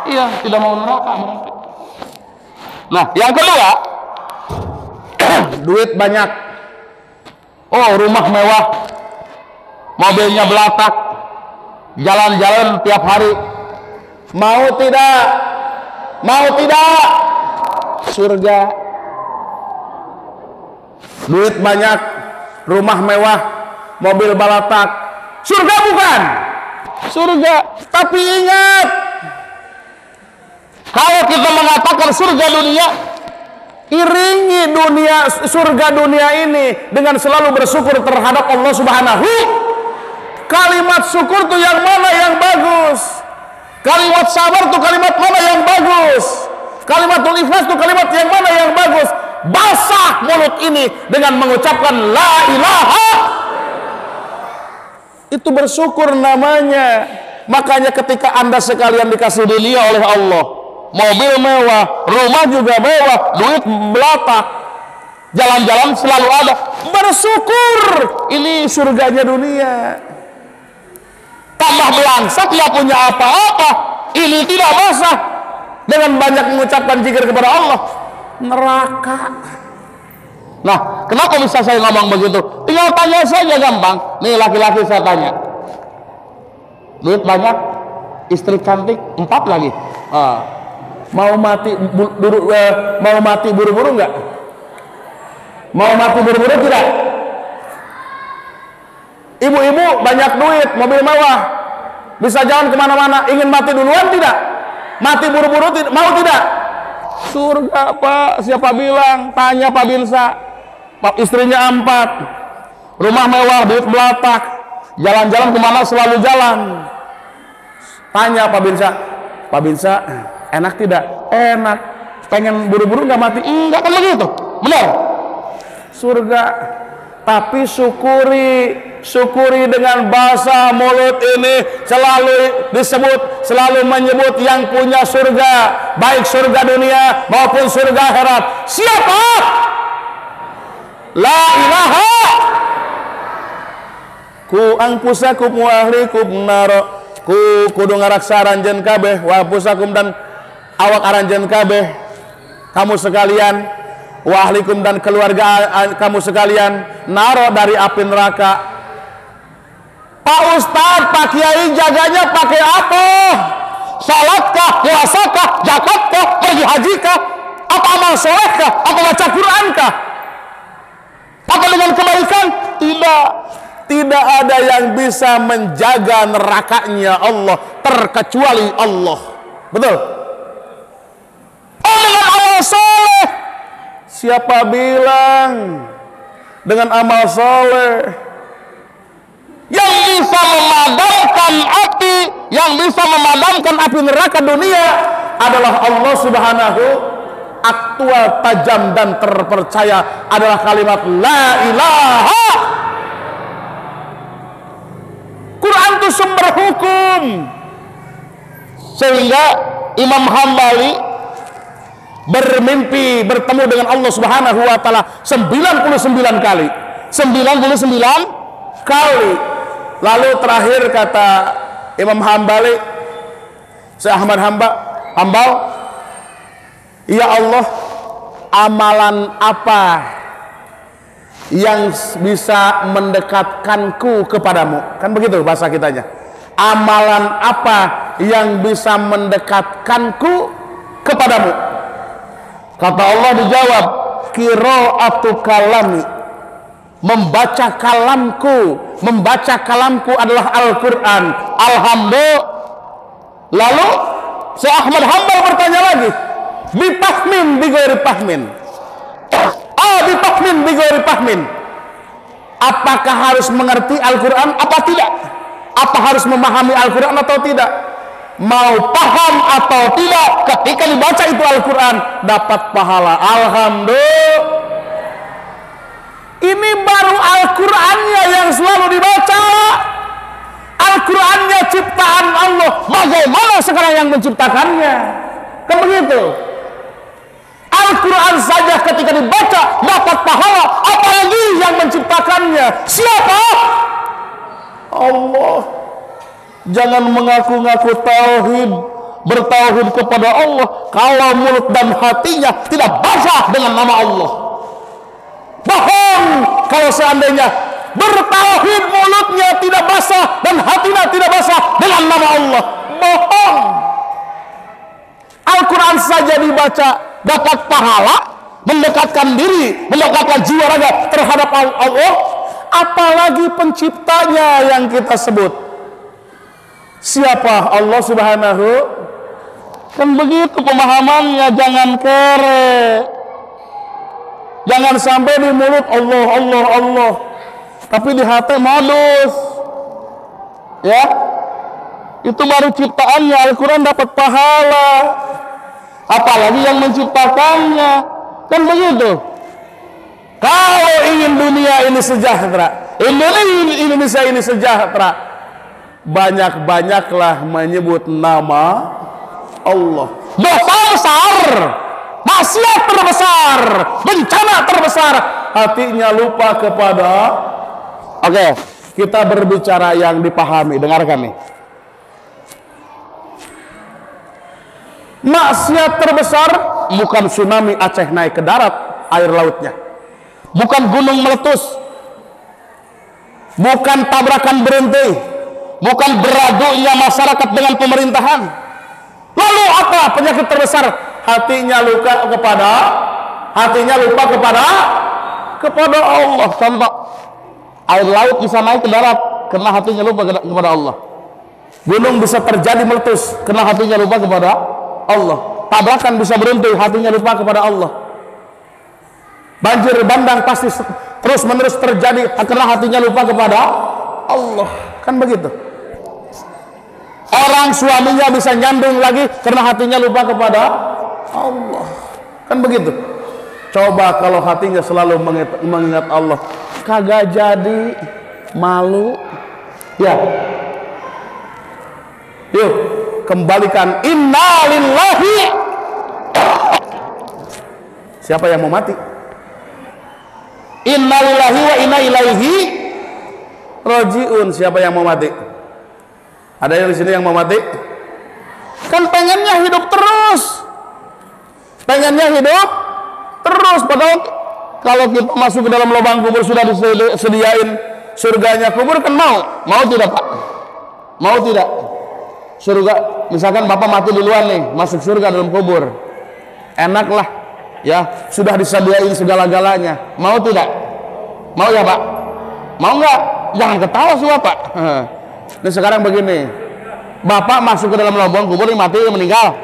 Iya, tidak mau neraka. Nah, yang kedua, duit banyak. Oh, rumah mewah, mobilnya belatak, jalan-jalan tiap hari. Mau tidak? Surga. Duit banyak, rumah mewah, mobil balatak. Surga bukan? Surga. Tapi ingat, kalau kita mengatakan surga dunia, iringi surga dunia ini dengan selalu bersyukur terhadap Allah Subhanahu. Kalimat syukur tuh yang mana yang bagus? Kalimat sabar tuh kalimat mana yang bagus? Kalimatul ikhlas tuh kalimat yang mana yang bagus? Basah mulut ini dengan mengucapkan la ilaha. Itu bersyukur namanya. Makanya ketika Anda sekalian dikasih dunia oleh Allah, mobil mewah, rumah juga mewah, duit belatak, jalan-jalan selalu ada, bersyukur. Ini surganya dunia. Tambah belangsak, tidak punya apa-apa, ini tidak basah dengan banyak mengucapkan zikir kepada Allah, neraka. Nah, kenapa bisa saya ngomong begitu? Tinggal tanya saja, gampang. Nih laki-laki saya tanya, duit banyak, istri cantik, 4 lagi. Mau mati buru-buru nggak? Mau mati buru-buru tidak? Ibu-ibu banyak duit, mobil mewah, bisa jalan kemana-mana, ingin mati duluan tidak? Mati buru-buru mau tidak? Surga Pak, siapa bilang? Tanya Pak Binsa. Istrinya 4, rumah mewah, duit belatak, jalan-jalan kemana selalu jalan. Tanya Pak Binsa, enak tidak? Enak. Pengen buru-buru nggak mati? Enggak, kan begitu, benar? Surga. Tapi syukuri dengan bahasa mulut ini selalu menyebut yang punya surga, baik surga dunia maupun surga akhirat. Siapa? La ilaha ku angpusakum wa ahlikum naro, ku kudu ngaraksa aranjeun kabeh wa pusakum dan awak aranjeun kabeh kamu sekalian, wa ahlikum dan keluarga kamu sekalian, naro dari api neraka. Pak Ustadz, Pak Kiai jaganya pakai apa? Salatkah, puasakah, zakatkah, pergi hajikah, apa amal solehkah, apa baca Qurankah, apa dengan kebaikan? Tidak ada yang bisa menjaga nerakanya Allah terkecuali Allah. Betul? Oh, dengan amal soleh. Siapa bilang dengan amal soleh yang bisa memadamkan api, yang bisa memadamkan api neraka dunia adalah Allah Subhanahu. Aktual, tajam dan terpercaya adalah kalimat la ilaha. Quran itu sumber hukum, sehingga Imam Hambali bermimpi bertemu dengan Allah Subhanahu wa taala 99 kali. 99 kali. Lalu terakhir kata Imam Hambali, Syekh Ahmad Hambal, ya Allah, amalan apa yang bisa mendekatkanku kepadamu? Kan begitu bahasa kitanya. Amalan apa yang bisa mendekatkanku kepadamu? Kata Allah dijawab, qiraatu kalami, membaca kalamku adalah Al-Quran. Alhamdulillah. Lalu Syekh Ahmad Hambal bertanya lagi, bifahmin bighairi fahmin. Bifahmin bighairi fahmin. Apakah harus mengerti Al-Quran apa tidak? Apa harus memahami Al-Quran atau tidak? Mau paham atau tidak, ketika dibaca itu Al-Quran dapat pahala. Alhamdulillah. Ini baru Al-Qurannya yang selalu dibaca. Al-Qurannya ciptaan Allah. Bagaimana sekarang yang menciptakannya? Kan begitu. Al-Quran saja ketika dibaca dapat pahala, apalagi yang menciptakannya. Siapa? Allah. Jangan mengaku-ngaku tauhid, bertauhid kepada Allah kalau mulut dan hatinya tidak basah dengan nama Allah. Bohong kalau seandainya bertauhid mulutnya tidak basah dan hatinya tidak basah dengan nama Allah. Bohong. Al-Quran saja dibaca dapat pahala, mendekatkan diri, mendekatkan jiwa raga terhadap Allah, apalagi penciptanya yang kita sebut. Siapa? Allah Subhanahu. Kan begitu pemahamannya, jangan kere. Jangan sampai di mulut Allah, Allah, Allah, tapi di hati modus. Ya, itu baru ciptaannya. Al-Quran dapat pahala, apalagi yang menciptakannya. Kan begitu. Kalau ingin dunia ini sejahtera, Indonesia ini sejahtera, banyak-banyaklah menyebut nama Allah. Dosa besar, maksiat terbesar, bencana terbesar, hatinya lupa kepada. Oke, kita berbicara yang dipahami. Dengarkan nih. Maksiat terbesar bukan tsunami Aceh naik ke darat air lautnya, bukan gunung meletus, bukan tabrakan berhenti, bukan beradunya masyarakat dengan pemerintahan. Lalu apa penyakit terbesar? Hatinya lupa kepada Allah. Contoh, air laut bisa naik ke darat karena hatinya lupa kepada Allah. Gunung bisa terjadi meletus karena hatinya lupa kepada Allah. Tabrakan bisa berhenti, hatinya lupa kepada Allah. Banjir bandang pasti terus menerus terjadi karena hatinya lupa kepada Allah. Kan begitu. Orang suaminya bisa nyandung lagi karena hatinya lupa kepada Allah. Kan begitu. Coba kalau hatinya selalu mengingat Allah, kagak jadi, malu. Ya. Yuk, kembalikan inna lillahi. Siapa yang mau mati? Inna lillahi wa inna ilaihi rajiun. Siapa yang mau mati? Ada yang di sini yang mau mati? Kan pengennya hidup terus. Pengennya hidup terus. Padahal kalau kita masuk ke dalam lubang kubur sudah disediain surganya kubur, kan mau tidak Pak? Mau tidak? Surga, misalkan Bapak mati duluan nih, masuk surga dalam kubur, enak lah ya, sudah disediain segala-galanya. Mau tidak? Mau ya Pak? Mau nggak? Jangan ketawa sih Bapak. Ini sekarang begini, Bapak masuk ke dalam lubang kubur, mati meninggal,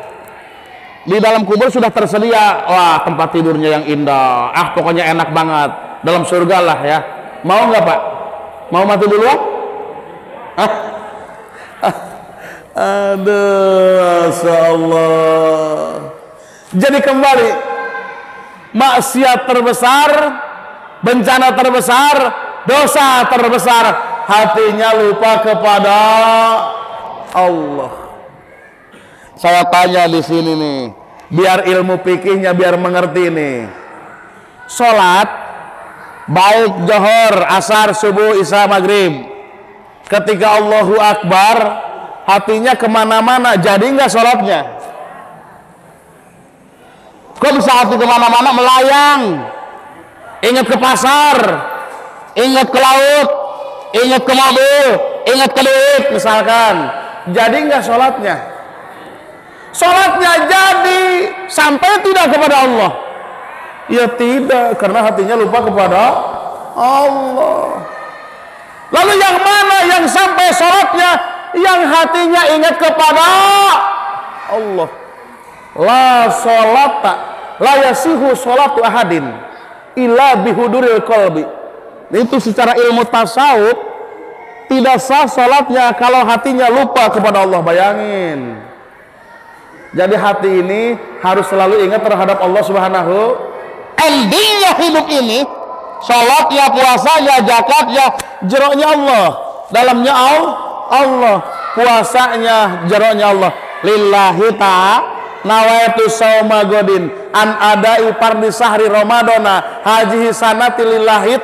di dalam kubur sudah tersedia, wah tempat tidurnya yang indah, pokoknya enak banget, dalam surga lah ya. Mau nggak Pak? Mau mati duluan? Aduh, Masya-Allah. Jadi kembali, maksiat terbesar, bencana terbesar, dosa terbesar, hatinya lupa kepada Allah. Saya tanya di sini nih, biar ilmu fikihnya biar mengerti nih. Sholat baik Johor, asar, subuh, isya, maghrib, ketika Allahu Akbar hatinya kemana-mana, jadi nggak sholatnya? Kok bisa hati kemana-mana, melayang, ingat ke pasar, ingat ke laut, ingat ke mobil, ingat ke duit misalkan, jadi nggak sholatnya? Sholatnya jadi, sampai tidak kepada Allah? Ya tidak, karena hatinya lupa kepada Allah. Lalu yang mana yang sampai sholatnya, yang hatinya ingat kepada Allah? La sholata la yasihu sholatu ahadin illa bihuduril qalbi. Itu secara ilmu tasawuf, tidak sah sholatnya kalau hatinya lupa kepada Allah. Bayangin. Jadi hati ini harus selalu ingat terhadap Allah Subhanahu. Endingnya hidup ini, sholatnya, puasanya, zakatnya, jeroknya Allah, dalamnya Allah, puasanya, jeroknya Allah. Lillahi nawaitu sauma godin an adai pardi sahri ramadana haji sanati lillahi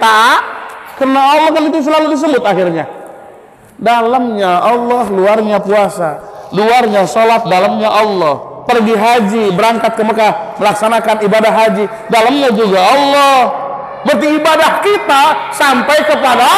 karena Allah kan itu selalu disebut akhirnya. Dalamnya Allah, luarnya puasa, luarnya sholat, dalamnya Allah. Pergi haji, berangkat ke Mekah, melaksanakan ibadah haji, dalamnya juga Allah. Berarti ibadah kita sampai kepada,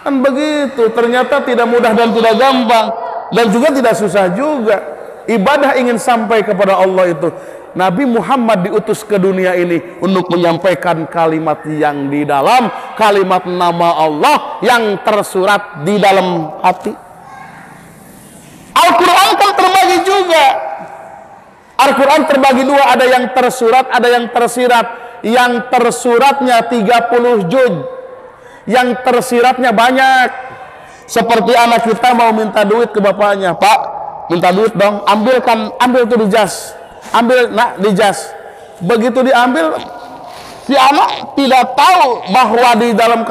kan begitu. Ternyata tidak mudah dan tidak gampang, dan juga tidak susah juga. Ibadah ingin sampai kepada Allah itu, Nabi Muhammad diutus ke dunia ini untuk menyampaikan kalimat yang di dalam, kalimat nama Allah yang tersurat di dalam hati. Al-Quran kan terbagi juga. Al-Quran terbagi dua, ada yang tersurat, ada yang tersirat. Yang tersuratnya 30 juz, yang tersiratnya banyak. Seperti anak kita mau minta duit ke bapaknya, Pak, minta duit dong, ambil tuh di jas, ambil nak di jas. Begitu diambil, si anak tidak tahu bahwa di dalam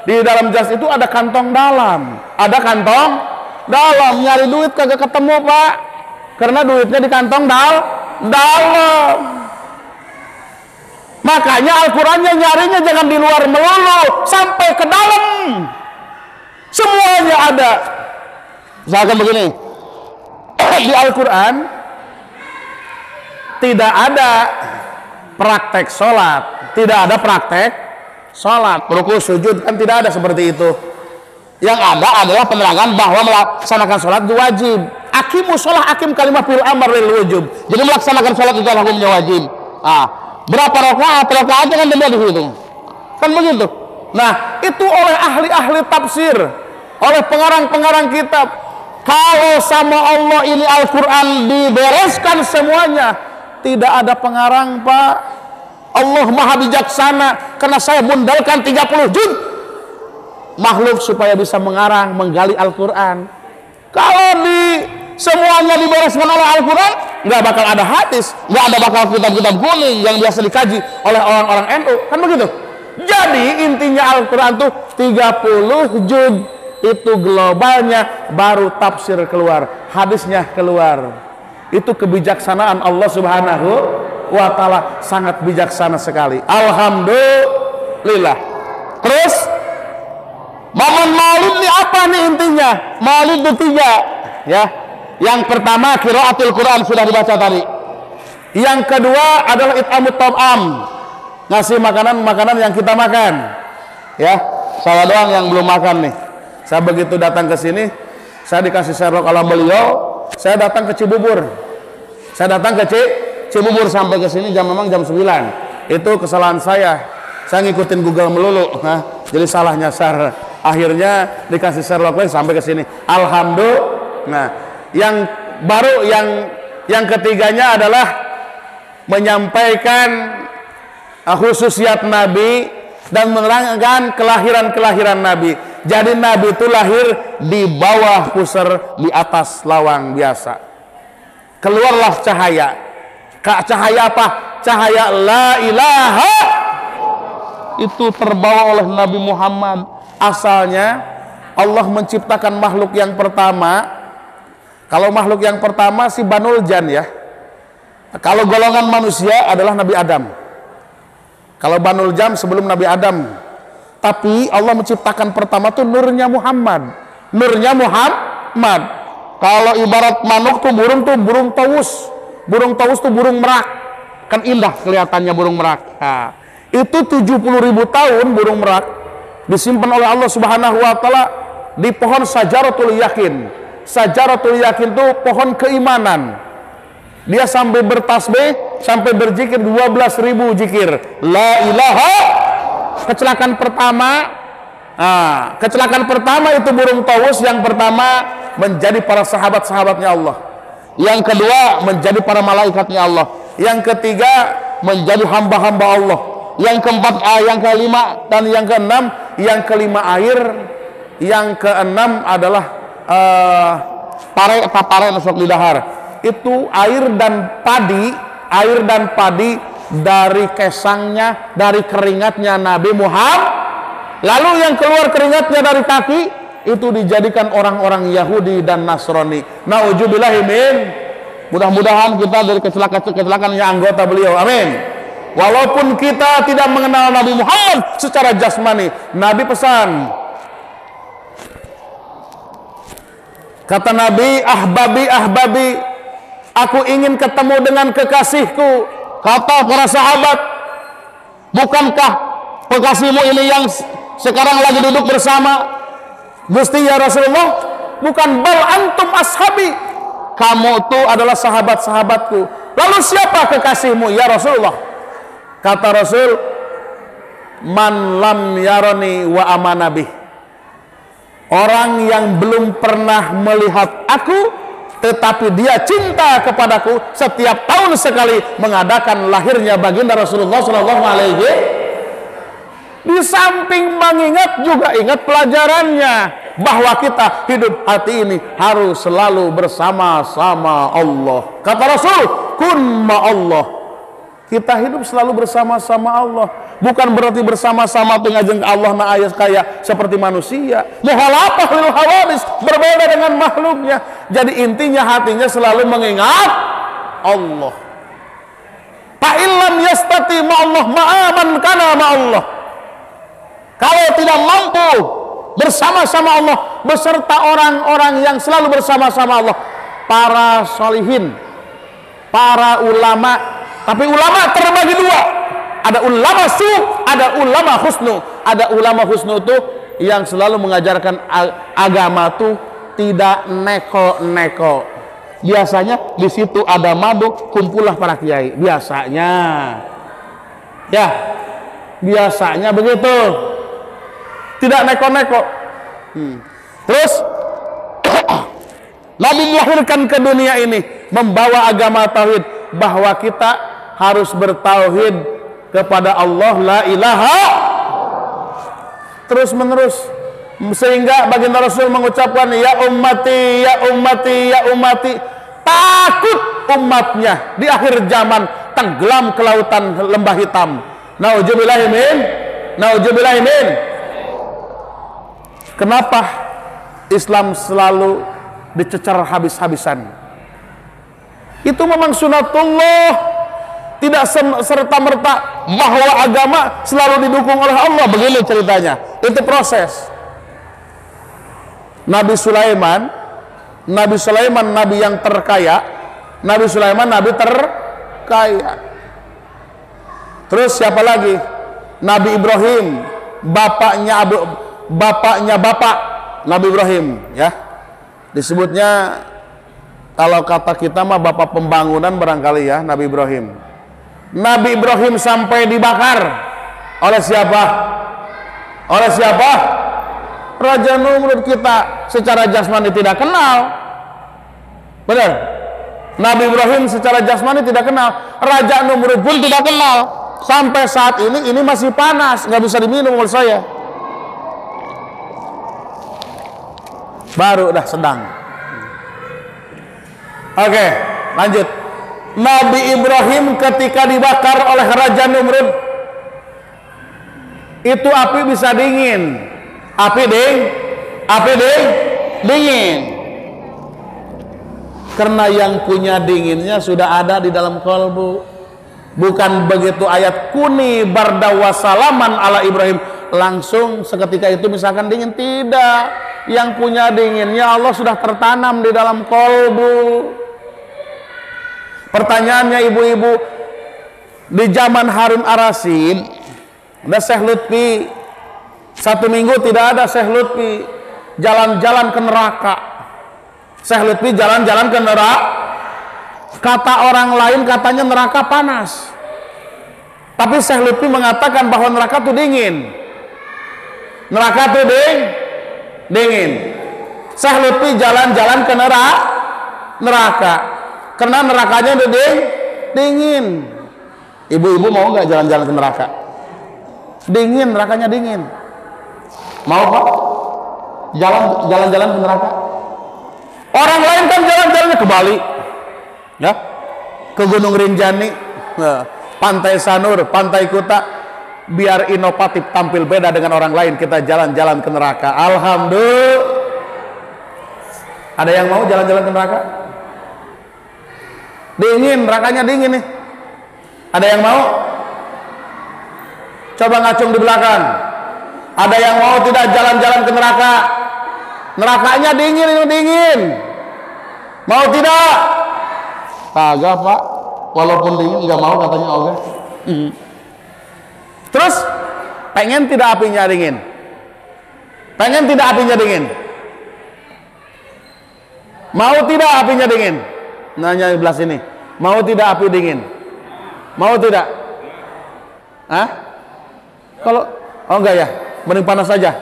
Di dalam jas itu ada kantong dalam. Ada kantong dalam. Nyari duit kagak ketemu, Pak. Karena duitnya di kantong dalam. Makanya Al-Qur'annya nyarinya jangan di luar melulu, sampai ke dalam. Semuanya ada. Misalkan begini. Di Al-Qur'an tidak ada praktek sholat, tidak ada praktek sholat, rukuk sujud kan tidak ada seperti itu. Yang ada adalah penerangan bahwa melaksanakan sholat itu wajib. Aqimus sholah, akim kalimah fil amr lil wujub. Jadi melaksanakan sholat itu hukumnya wajib. Berapa rakaat? Rakaatnya kan denda di situ. Kan begitu. Nah, itu oleh ahli-ahli tafsir, oleh pengarang-pengarang kitab. Kalau sama Allah ini Al-Quran dibereskan semuanya, tidak ada pengarang, Pak. Allah maha bijaksana, karena saya mundalkan 30 juz makhluk supaya bisa mengarang, menggali Al-Quran. Kalau semuanya dibereskan oleh Al-Quran, nggak bakal ada hadis, nggak ada bakal kitab-kitab kuning yang biasa dikaji oleh orang-orang NU, kan begitu. Jadi intinya Al-Quran tuh 30 juz, itu globalnya, baru tafsir keluar, hadisnya keluar. Itu kebijaksanaan Allah Subhanahu wa Ta'ala, sangat bijaksana sekali. Alhamdulillah. Terus momen Maulid ini apa nih intinya? Maulid itu 3 ya. Yang pertama qiraatul Quran sudah dibaca tadi. Yang kedua adalah it'amut ta'am, ngasih makanan yang kita makan. Ya, saya doang yang belum makan nih. Saya begitu datang ke sini, saya dikasih Sherlock oleh beliau, saya datang ke Cibubur. Saya datang ke Cibubur sampai ke sini memang jam 9. Itu kesalahan saya. Saya ngikutin Google melulu. Jadi salah nyasar. Akhirnya dikasih Sherlock sampai ke sini. Alhamdulillah. Nah, yang baru yang ketiganya adalah menyampaikan khususiat Nabi dan menerangkan kelahiran Nabi. Jadi Nabi itu lahir di bawah pusar, di atas lawang biasa. Keluarlah cahaya. Cahaya apa? Cahaya la ilaha. Itu terbawa oleh Nabi Muhammad. Asalnya Allah menciptakan makhluk yang pertama. Kalau makhluk yang pertama si Banul Jan ya. Kalau golongan manusia adalah Nabi Adam. Kalau Banul Jan sebelum Nabi Adam. Tapi Allah menciptakan pertama tuh nurnya Muhammad. Nurnya Muhammad. Kalau ibarat manuk tuh burung taus. Burung taus tuh burung merak. Kan indah kelihatannya burung merak. Nah, itu 70.000 tahun burung merak disimpan oleh Allah Subhanahu wa Ta'ala di pohon Sajaratul Yakin. Sajaratul Yakin tuh pohon keimanan. Dia sampai bertasbih, sampai berzikir 12.000 zikir. La ilaha. Kecelakaan pertama itu burung taus. Yang pertama menjadi para sahabat-sahabatnya Allah. Yang kedua menjadi para malaikatnya Allah. Yang ketiga menjadi hamba-hamba Allah. Yang keempat, yang kelima dan yang keenam. Yang kelima air. Yang keenam adalah pare nusuk lidahar. Itu air dan padi dari kesangnya, dari keringatnya Nabi Muhammad. Lalu yang keluar keringatnya dari kaki itu dijadikan orang-orang Yahudi dan Nasrani. Nauzubillahi min. Mudah-mudahan kita dari kecelakaan yang anggota beliau. Amin. Walaupun kita tidak mengenal Nabi Muhammad secara jasmani, Nabi pesan. Kata Nabi, ahbabi, aku ingin ketemu dengan kekasihku. Kata para sahabat, bukankah kekasihmu ini yang sekarang lagi duduk bersama? Gusti ya Rasulullah, bukan, bal antum ashabi. Kamu itu adalah sahabat-sahabatku. Lalu siapa kekasihmu ya Rasulullah? Kata Rasul, man lam yarani wa amanabih. Orang yang belum pernah melihat aku, tetapi dia cinta kepadaku, setiap tahun sekali mengadakan lahirnya baginda Rasulullah SAW. Di samping mengingat juga ingat pelajarannya, bahwa kita hidup hati ini harus selalu bersama-sama Allah. Kata Rasul, kun ma Allah. Kita hidup selalu bersama-sama Allah. Bukan berarti bersama-sama pengajeng Allah na ayat kayak seperti manusia. Muhalafah lil hawadis, berbeda dengan makhluknya. Jadi intinya hatinya selalu mengingat Allah. Fa'ilam yastati ma'allah ma'aman kana ma'allah. Kalau tidak mampu bersama-sama Allah beserta orang-orang yang selalu bersama-sama Allah, para solihin, para ulama. Tapi ulama terbagi dua, ada ulama su, ada ulama husnu. Ada ulama husnu itu yang selalu mengajarkan agama tuh tidak neko-neko. Biasanya di situ ada madu, kumpullah para kiai. Biasanya, ya, biasanya begitu. Tidak neko-neko. Terus Nabi melahirkan ke dunia ini membawa agama tauhid, bahwa kita harus bertauhid kepada Allah la ilaha terus menerus, sehingga baginda Rasul mengucapkan ya ummati ya ummati ya ummati, takut umatnya di akhir zaman tenggelam ke lautan lembah hitam. Nauzubillahi min. Kenapa Islam selalu dicecar habis-habisan? Itu memang sunatullah. Tidak serta-merta bahwa agama selalu didukung oleh Allah. Begini ceritanya. Itu proses. Nabi Sulaiman nabi yang terkaya. Nabi Sulaiman nabi terkaya. Terus siapa lagi? Nabi Ibrahim, bapaknya bapak Nabi Ibrahim, ya. Disebutnya kalau kata kita mah bapak pembangunan barangkali ya, Nabi Ibrahim. Nabi Ibrahim sampai dibakar oleh siapa? Oleh siapa? Raja Numrud. Kita secara jasmani tidak kenal. Benar? Nabi Ibrahim secara jasmani tidak kenal. Raja Numrud pun tidak kenal. Sampai saat ini masih panas, nggak bisa diminum oleh saya. Baru udah sedang. Oke, lanjut. Nabi Ibrahim ketika dibakar oleh Raja Numrud, itu api bisa dingin. Api dingin. Karena yang punya dinginnya sudah ada di dalam kalbu. Bukan begitu ayat kuni barda wasalaman ala Ibrahim, langsung seketika itu misalkan dingin. Tidak. Yang punya dinginnya Allah sudah tertanam di dalam kalbu. Pertanyaannya ibu-ibu, di zaman Harun Ar-Rasyid ada Syekh Lutfi. 1 minggu tidak ada Syekh Lutfi, jalan-jalan ke neraka. Syekh Lutfi jalan-jalan ke neraka. Kata orang lain katanya neraka panas, tapi Syekh Lutfi mengatakan bahwa neraka itu dingin. Neraka itu dingin. Syekh Lutfi jalan-jalan ke neraka. Karena nerakanya udah dingin. Ibu-ibu mau nggak jalan-jalan ke neraka? Dingin, nerakanya dingin. Mau Pak? Jalan-jalan ke neraka? Orang lain kan jalan-jalannya ke Bali, ya, ke Gunung Rinjani, Pantai Sanur, Pantai Kuta, biar inovatif, tampil beda dengan orang lain. Kita jalan-jalan ke neraka. Alhamdulillah. Ada yang mau jalan-jalan ke neraka? Dingin, nerakanya dingin nih. Ada yang mau? Coba ngacung di belakang. Ada yang mau tidak jalan-jalan ke neraka? Nerakanya dingin, itu dingin. Mau tidak? Kagak Pak. Walaupun dingin nggak mau katanya oke. Terus pengen tidak apinya dingin? Pengen tidak apinya dingin? Mau tidak apinya dingin? Nanya di belah sini, mau tidak api dingin? Mau tidak? Hah? Kalau enggak ya, mending panas saja.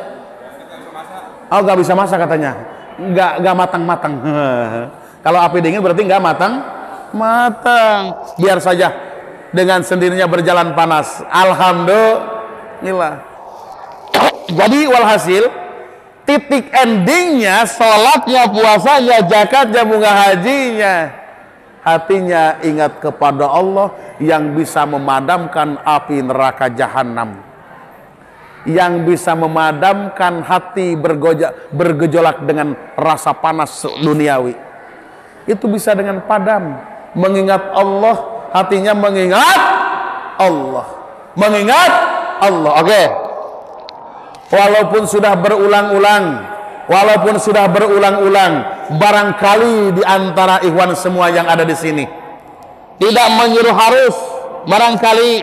Oh, nggak bisa masak katanya, nggak matang-matang. Kalau api dingin berarti nggak matang. Biar saja dengan sendirinya berjalan panas. Alhamdulillah. Jadi walhasil, titik endingnya sholatnya, puasanya, zakatnya, bunga hajinya hatinya ingat kepada Allah yang bisa memadamkan api neraka jahanam, yang bisa memadamkan hati bergejolak dengan rasa panas duniawi. Itu bisa dengan padam, mengingat Allah, hatinya mengingat Allah, mengingat Allah. Oke. Walaupun sudah berulang-ulang, barangkali di antara ikhwan semua yang ada di sini tidak menyuruh harus, barangkali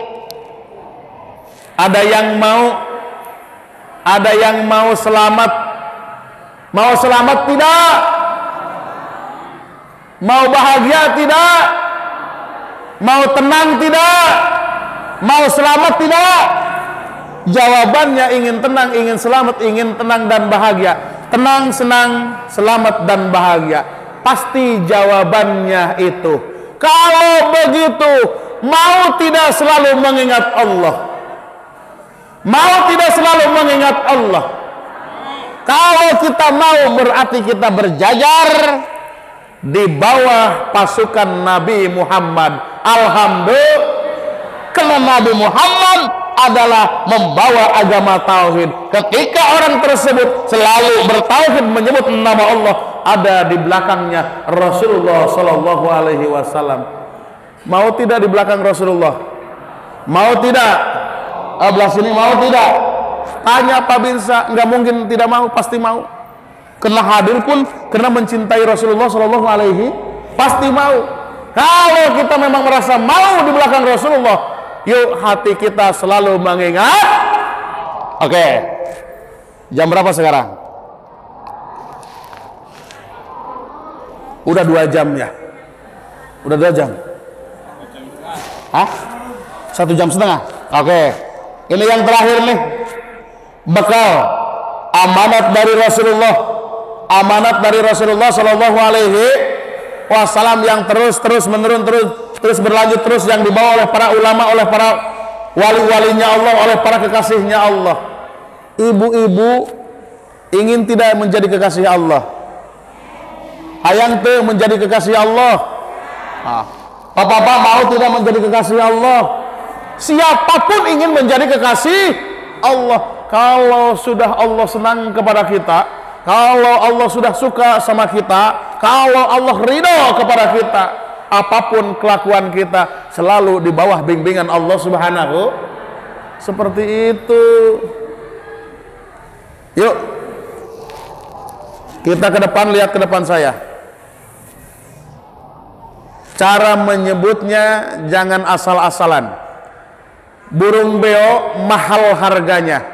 ada yang mau selamat, tidak, mau bahagia tidak, mau tenang tidak, mau selamat tidak. Jawabannya ingin tenang, ingin selamat, ingin tenang dan bahagia. Tenang, senang, selamat dan bahagia. Pasti jawabannya itu. Kalau begitu, mau tidak selalu mengingat Allah? Mau tidak selalu mengingat Allah? Kalau kita mau, berarti kita berjajar di bawah pasukan Nabi Muhammad. Alhamdulillah, karena Nabi Muhammad adalah membawa agama tauhid. Ketika orang tersebut selalu bertauhid, menyebut nama Allah, ada di belakangnya Rasulullah Shallallahu Alaihi Wasallam. Mau tidak di belakang Rasulullah? Mau tidak? Belah sini mau tidak? Tanya Pak Binsa, nggak mungkin tidak mau, pasti mau. Karena hadir pun karena mencintai Rasulullah Shallallahu Alaihi, pasti mau. Kalau kita memang merasa mau di belakang Rasulullah, yuk hati kita selalu mengingat. Oke. Jam berapa sekarang? Udah 2 jam ya? Udah 2 jam? Hah? 1 jam setengah? Oke. Ini yang terakhir nih. Bekal amanat dari Rasulullah. Amanat dari Rasulullah Shallallahu Alaihi Wasallam yang terus berlanjut terus, yang dibawa oleh para ulama, oleh para wali-walinya Allah, oleh para kekasihnya Allah. Ibu-ibu ingin tidak menjadi kekasih Allah? Hayang teu menjadi kekasih Allah? Bapak-bapak mau tidak menjadi kekasih Allah? Siapapun ingin menjadi kekasih Allah. Kalau sudah Allah senang kepada kita, kalau Allah sudah suka sama kita, kalau Allah ridho kepada kita, apapun kelakuan kita selalu di bawah bimbingan Allah Subhanahu. Seperti itu. Yuk kita ke depan, lihat ke depan saya. Cara menyebutnya jangan asal-asalan. Burung beo mahal harganya,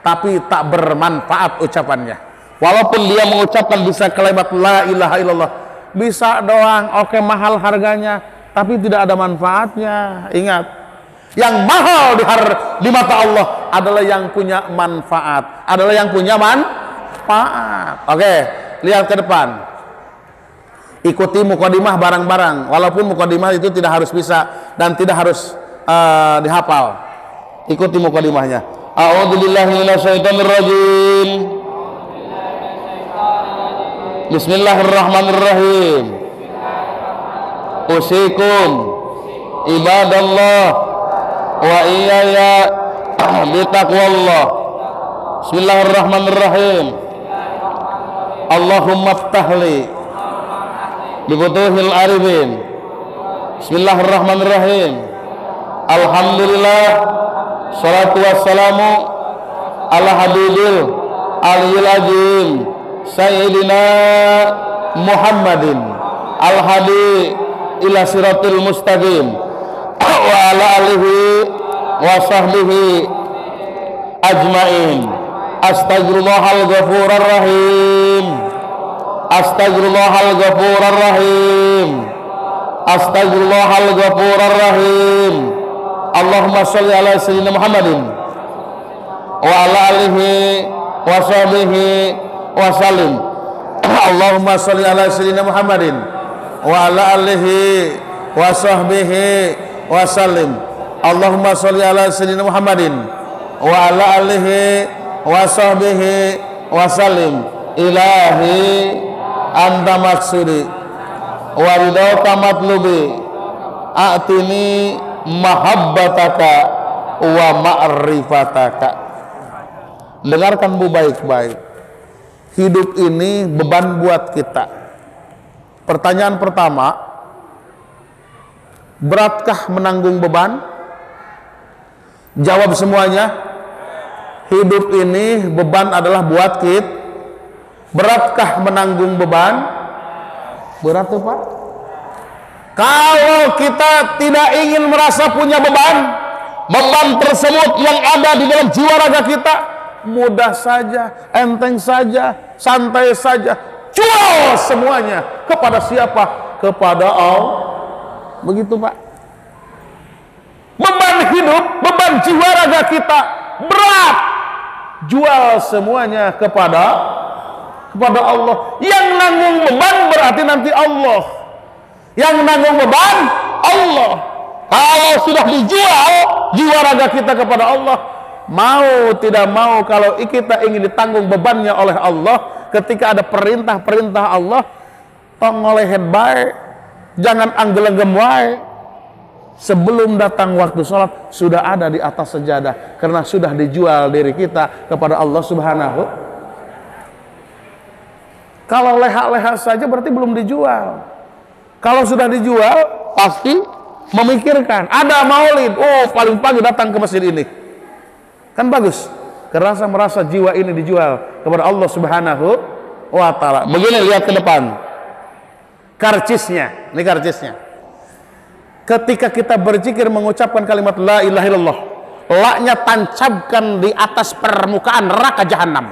tapi tak bermanfaat ucapannya. Walaupun dia mengucapkan bisa kalimat la ilaha illallah, bisa doang, oke, mahal harganya, tapi tidak ada manfaatnya. Ingat, yang mahal di mata Allah adalah yang punya manfaat, adalah yang punya manfaat. Oke, lihat ke depan. Ikuti mukadimah barang-barang, walaupun mukadimah itu tidak harus bisa dan tidak harus dihafal. Ikuti mukadimahnya. A'udzubillahi minasyaitonirrajim. Bismillahirrahmanirrahim. Usikum ibadallah wa iyaya bitaqwallah. Bismillahirrahmanirrahim. Allahumma ftahli bibutuhil arifin. Bismillahirrahmanirrahim. Alhamdulillah, salatu wassalamu ala habibil aliyil azim Sayyidina Muhammadin al-hadi ila siratil mustaqim wa ala alihi wa sahbihi ajmain. Astaghfirullahal ghafurur rahim. Astaghfirullahal ghafurur rahim. Astaghfirullahal ghafurur rahim. Allahumma sholli ala sayyidina Muhammadin wa ala alihi wa sahbihi wa salim. Allahumma sholli ala sayyidina Muhammadin wa ala alihi wa sahbihi wa salim. Allahumma sholli ala sayyidina Muhammadin wa ala alihi wa sahbihi wa salim. Ilahi anta maksudi waridauka matlubi a'tini mahabbataka wa ma'rifataka. Dengarkan Bu baik-baik. Hidup ini beban buat kita. Pertanyaan pertama, beratkah menanggung beban? Jawab semuanya. Hidup ini beban adalah buat kita. Beratkah menanggung beban? Berat tuh Pak. Kalau kita tidak ingin merasa punya beban tersebut yang ada di dalam jiwa raga kita, mudah saja, enteng saja, santai saja, jual semuanya. Kepada siapa? Kepada Allah. Begitu Pak. Beban hidup, beban jiwa raga kita berat, jual semuanya kepada Allah. Yang nanggung beban berarti nanti Allah. Yang nanggung beban Allah. Kalau sudah dijual jiwa raga kita kepada Allah, mau tidak mau, kalau kita ingin ditanggung bebannya oleh Allah, ketika ada perintah-perintah Allah, tong ngolehet bae, jangan anggelenggem wae. Sebelum datang waktu sholat sudah ada di atas sejadah, karena sudah dijual diri kita kepada Allah Subhanahu. Kalau leha-leha saja berarti belum dijual. Kalau sudah dijual pasti memikirkan. Ada maulid, oh paling pagi datang ke masjid ini, kan bagus. Kerasa merasa jiwa ini dijual kepada Allah Subhanahu wa ta'ala. Begini, lihat ke depan karcisnya. Ini karcisnya. Ketika kita berzikir mengucapkan kalimat la ilaha illallah, la-nya tancapkan di atas permukaan neraka jahanam.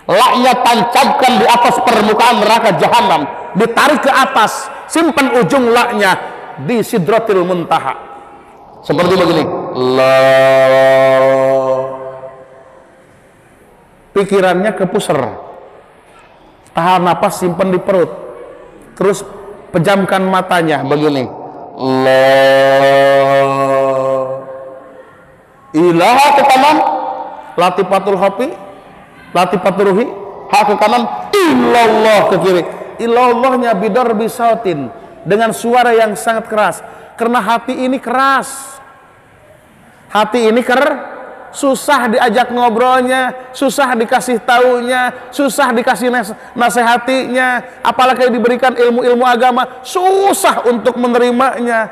La-nya tancapkan di atas permukaan neraka jahanam, ditarik ke atas, simpan ujung la-nya di Sidratil Muntaha. Seperti begini. La. Pikirannya ke pusar. Tahan napas, simpan di perut. Terus pejamkan matanya begini. La ilaha ke kanan, latifatul hopi, latifatul ruhi, hak ke kanan, illallah ke kiri. Illallahnya bidar bisautin, dengan suara yang sangat keras, karena hati ini keras. Hati ini susah diajak ngobrolnya, susah dikasih taunya, susah dikasih nasihatinya, apalagi diberikan ilmu-ilmu agama, susah untuk menerimanya.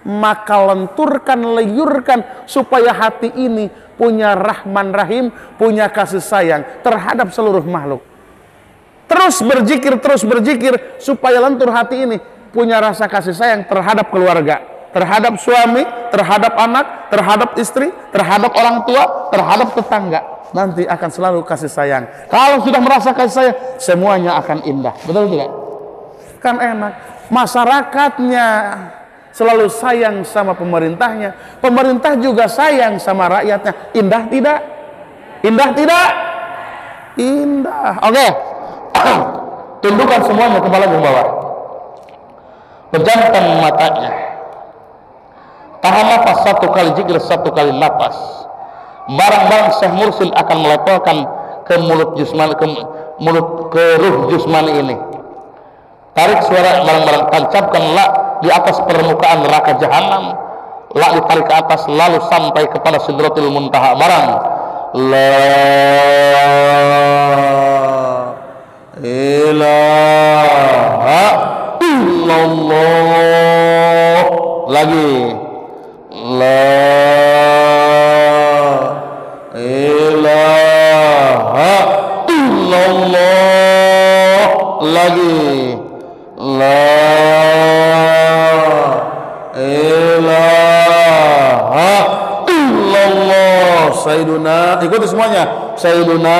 Maka lenturkan, liurkan supaya hati ini punya Rahman Rahim, punya kasih sayang terhadap seluruh makhluk. Terus berzikir supaya lentur hati ini punya rasa kasih sayang terhadap keluarga, terhadap suami, terhadap anak, terhadap istri, terhadap orang tua, terhadap tetangga. Nanti akan selalu kasih sayang. Kalau sudah merasa kasih sayang, semuanya akan indah. Betul tidak? Kan enak. Masyarakatnya selalu sayang sama pemerintahnya, pemerintah juga sayang sama rakyatnya. Indah tidak? Indah tidak? Indah. Oke. Tundukkan semuanya kepala ke bawah. Pejamkan matanya. Tahan nafas 1 kali zikir, 1 kali nafas. Barang-barang Syekh Mursil akan melepaskan ke mulut jusmani, ke ruh jusmani ini. Tarik suara barang-barang, tancapkan la di atas permukaan neraka jahanam. La ditarik ke atas lalu sampai kepada Sidratil Muntaha. Barang la ilaha illallah. Lagi la ilaha illallah. Lagi la ilaha illallah. Sayyiduna, ikuti semuanya, Sayyiduna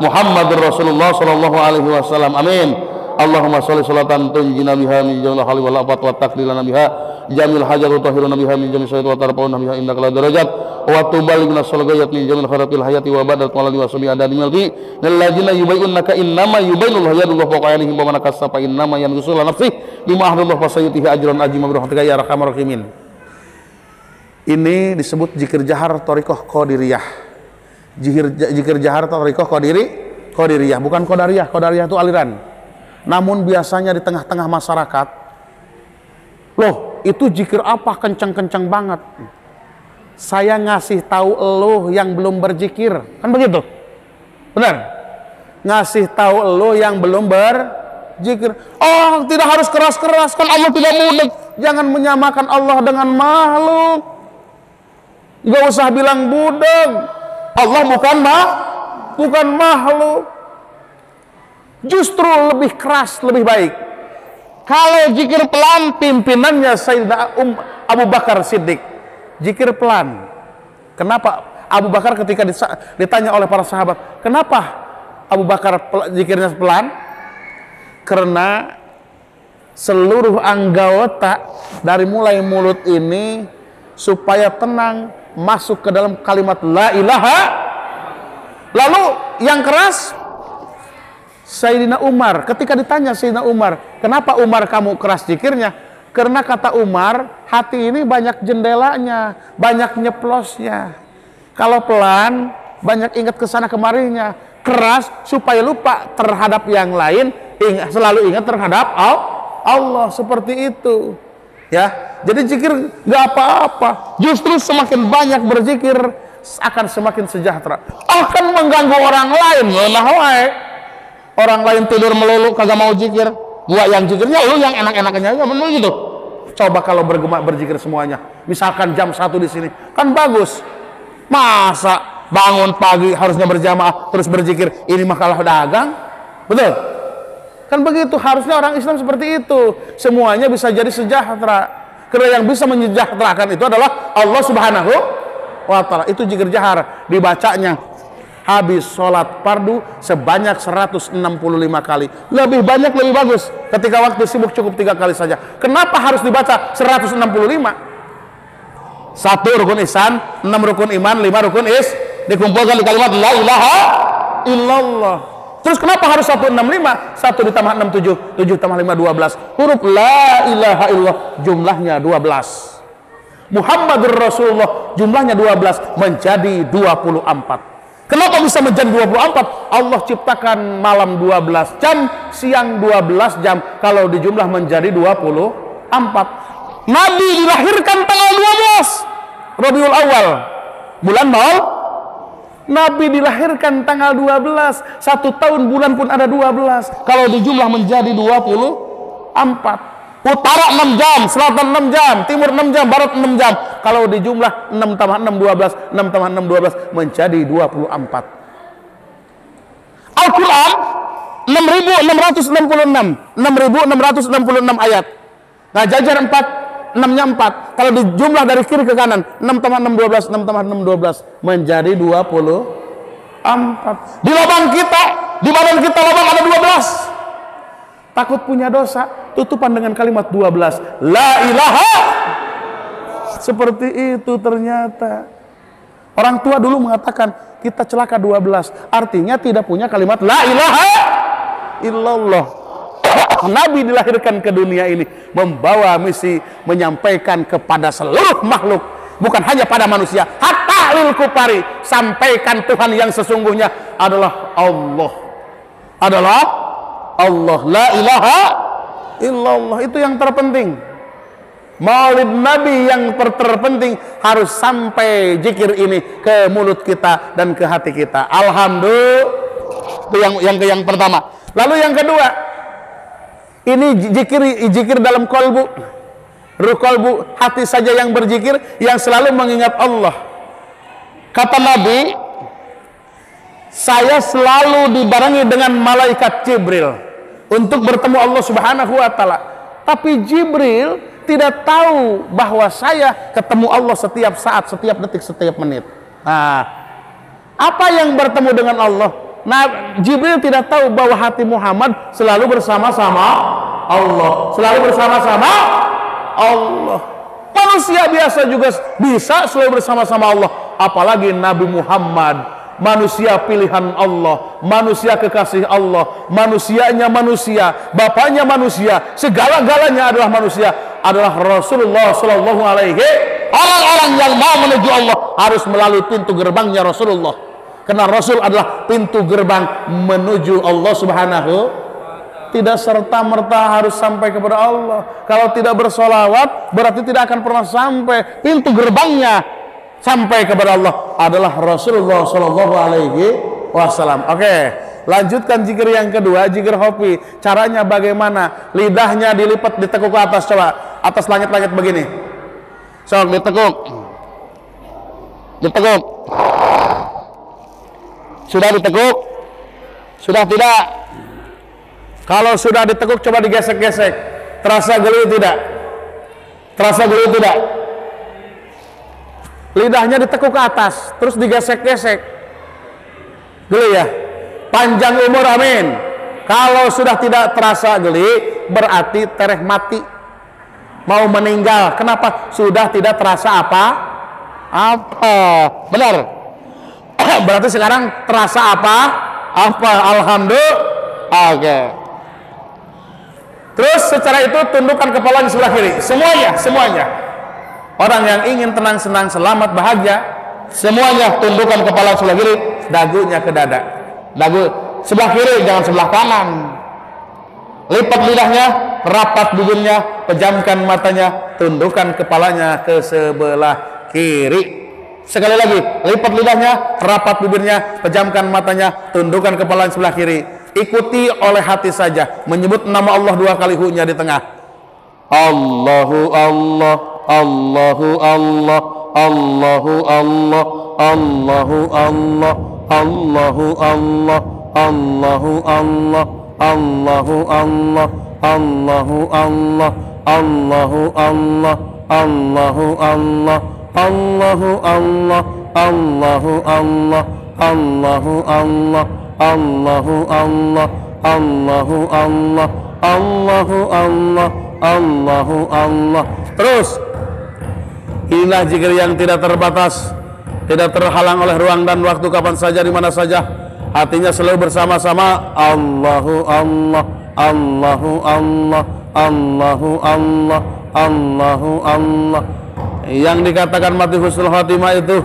Muhammadur Rasulullah sallallahu alaihi wasallam. Amin. Allahumma sholli sholatan tunjina biha min jamil hali wal afat wa taqdilana biha jamil hajat wa tahiruna biha min jamil syaitan wa tarfauna biha innaka la darajat wa tuballighuna salgayat min jamil kharatil hayati wa badat waladi wa sumi adad milki lilladzina yubayyunaka innama yubayyinullahu yadullahu fawqa aydihim wa man kasafa innama yanqusul nafsi bima ahdallahu fasayutihi ajran ajima bi rahmatika ya arhamar rahimin. Ini disebut zikir jahar thariqah qadiriyah. Zikir jahar thariqah qadiriyah, bukan qadariyah. Qadariyah itu aliran. Namun biasanya di tengah-tengah masyarakat, loh itu zikir apa kencang-kencang banget. Saya ngasih tahu lo yang belum berzikir, kan begitu? Benar? Ngasih tahu lo yang belum berzikir. Oh, tidak harus keras-keras, kan Allah tidak mudah. Jangan menyamakan Allah dengan makhluk. Gak usah bilang budak. Allah bukan makhluk. Justru lebih keras, lebih baik. Kalau zikir pelan, pimpinannya Sayyidina Abu Bakar Siddiq. Zikir pelan. Kenapa Abu Bakar ketika ditanya oleh para sahabat, kenapa Abu Bakar zikirnya pelan? Karena seluruh anggota dari mulai mulut ini supaya tenang masuk ke dalam kalimat la ilaha. Lalu yang keras Sayyidina Umar. Ketika ditanya Sayyidina Umar, kenapa Umar kamu keras zikirnya? Karena kata Umar, hati ini banyak jendelanya, banyak nyeplosnya. Kalau pelan, banyak ingat kesana kemarinya. Keras supaya lupa terhadap yang lain, selalu ingat terhadap Allah. Seperti itu. Ya, jadi zikir nggak apa-apa. Justru semakin banyak berzikir akan semakin sejahtera. Akan mengganggu orang lain, orang lain tidur melulu kagak mau zikir. Gua yang zikirnya, lu yang enak-enaknya aja, bener gitu. Coba kalau bergema berzikir semuanya. Misalkan jam 1 di sini, kan bagus. Masa bangun pagi harusnya berjamaah terus berzikir, ini mah kalah dagang? Betul? Kan begitu, harusnya orang Islam seperti itu. Semuanya bisa jadi sejahtera. Karena yang bisa menyejahterakan itu adalah Allah Subhanahu wa Ta'ala. Itu zikir jahar, dibacanya habis sholat fardu sebanyak 165 kali. Lebih banyak lebih bagus. Ketika waktu sibuk cukup 3 kali saja. Kenapa harus dibaca 165? 1 rukun ihsan, 6 rukun iman, 5 rukun dikumpulkan di kalimat la ilaha illallah. Terus kenapa harus 165? 1 ditambah 6 7, 7 tambah 5 12. Huruf la ilaha illallah jumlahnya 12. Muhammadur Rasulullah jumlahnya 12 menjadi 24. Kenapa bisa menjadi 24? Allah ciptakan malam 12 jam, siang 12 jam. Kalau dijumlah menjadi 24. Nabi dilahirkan tanggal 12 Rabiul Awal, bulan Maul. Nabi dilahirkan tanggal 12. 1 tahun bulan pun ada 12. Kalau dijumlah menjadi 24. Utara 6 jam, selatan 6 jam, timur 6 jam, barat 6 jam. Kalau dijumlah 6 tambah 6 12, 6 tambah 6 12 menjadi 24. Al-Quran 6.666 ayat. Nah, jajar 4, 6-nya 4. Kalau dijumlah dari kiri ke kanan, 6 tambah 6 12, 6 tambah 6 12 menjadi 24. Di lubang kita, di badan kita lubang ada 12. Takut punya dosa, tutupan dengan kalimat 12. La ilaha. Seperti itu ternyata. Orang tua dulu mengatakan kita celaka 12. Artinya tidak punya kalimat la ilaha illallah. Nabi dilahirkan ke dunia ini membawa misi menyampaikan kepada seluruh makhluk, bukan hanya pada manusia, hatta lil kufari, sampaikan Tuhan yang sesungguhnya adalah Allah. Allah, la ilaha illallah. Itu yang terpenting. Maulid Nabi yang terpenting harus sampai zikir ini ke mulut kita dan ke hati kita. Alhamdulillah. Itu yang pertama. Lalu yang kedua, ini zikir dalam kolbu. Ruh kolbu, hati saja yang berzikir, yang selalu mengingat Allah. Kata Nabi, saya selalu dibarengi dengan malaikat Jibril untuk bertemu Allah Subhanahu wa Ta'ala. Tapi Jibril tidak tahu bahwa saya ketemu Allah setiap saat, setiap detik, setiap menit. Nah, apa yang bertemu dengan Allah? Nah, Jibril tidak tahu bahwa hati Muhammad selalu bersama-sama Allah, selalu bersama-sama Allah. Manusia biasa juga bisa selalu bersama-sama Allah, apalagi Nabi Muhammad, manusia pilihan Allah, manusia kekasih Allah, manusianya manusia, bapaknya manusia, segala-galanya adalah manusia, adalah Rasulullah Shallallahu Alaihi. Orang-orang yang mau menuju Allah harus melalui pintu gerbangnya Rasulullah, karena Rasul adalah pintu gerbang menuju Allah Subhanahu tidak serta-merta harus sampai kepada Allah. Kalau tidak bersolawat, berarti tidak akan pernah sampai. Pintu gerbangnya sampai kepada Allah adalah Rasulullah Shallallahu Alaihi Wasallam. Oke, lanjutkan zikir yang kedua, zikir hopi. Caranya bagaimana? Lidahnya dilipat, ditekuk ke atas, coba atas langit-langit begini. Sok, ditekuk, ditekuk. Sudah ditekuk? Sudah tidak? Kalau sudah ditekuk, coba digesek-gesek. Terasa geli tidak? Terasa geli tidak? Lidahnya ditekuk ke atas, terus digesek-gesek. Geli ya? Panjang umur, amin. Kalau sudah tidak terasa geli, berarti tereh mati. Mau meninggal. Kenapa? Sudah tidak terasa apa? Apa? Benar? Berarti sekarang terasa apa? Apa? Alhamdulillah. Oke. Terus secara itu tundukkan kepala di sebelah kiri. Semuanya. Orang yang ingin tenang, senang, selamat, bahagia, semuanya tundukkan kepala sebelah kiri, dagunya ke dada. Dagu sebelah kiri, jangan sebelah kanan. Lipat lidahnya, rapat bibirnya, pejamkan matanya, tundukkan kepalanya ke sebelah kiri. Sekali lagi, lipat lidahnya, rapat bibirnya, pejamkan matanya, tundukkan kepala sebelah kiri. Ikuti oleh hati saja, menyebut nama Allah 2 kali hu-nya di tengah. Allahu Allah, Allahu Allah, Allahu Allah, Allahu Allah, Allahu Allah, Allahu Allah, Allahu Allah, Allahu Allah, Allahu Allah, Allahu Allah, Allahu Allah, Allahu Allah, Allahu Allah, Allahu Allah, Allahu Allah, Allahu Allah, Allahu Allah. Terus inilah zikir yang tidak terbatas, tidak terhalang oleh ruang dan waktu, kapan saja, di mana saja. Hatinya selalu bersama-sama. Allahu Allah, Allahu Allah, Allahu Allah, Allahu Allah. Yang dikatakan mati husnul khotimah itu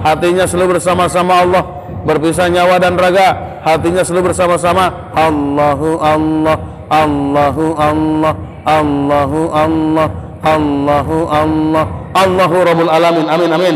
hatinya selalu bersama-sama Allah, berpisah nyawa dan raga, hatinya selalu bersama-sama. Allahu Allah, Allahu Allah, Allahu Allah, Allahu Allah, Allahu Rabbul Alamin. Amin amin.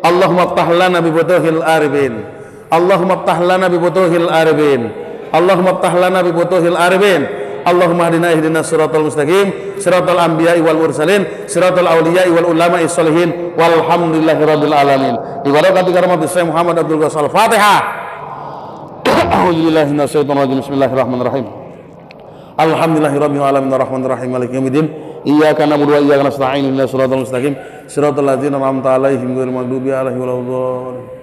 Allahumma ftah lana bi futuhil arifin, Allahumma ftah lana bi futuhil arifin, Allahumma ftah lana bi futuhil arifin. Allahumma hadina ihdinas siratal mustaqim, siratal anbiya'i wal mursalin, siratal awliya'i wal ulama'i sholihin, walhamdulillahi rabbil alamin. Bi barakati karamati Syekh Muhammad Abdul Ghasal. Fatihah. A'udzubillahi minasyaitonir rajim. Bismillahirrahmanirrahim. Alhamdulillahi rabbil alamin arrahmanir rahim maliki yaumiddin. Iyyaka na'budu wa iyyaka nasta'in ihdinas siratal mustaqim, siratal ladzina an'amta 'alaihim ghairil maghdubi 'alaihim waladdallin.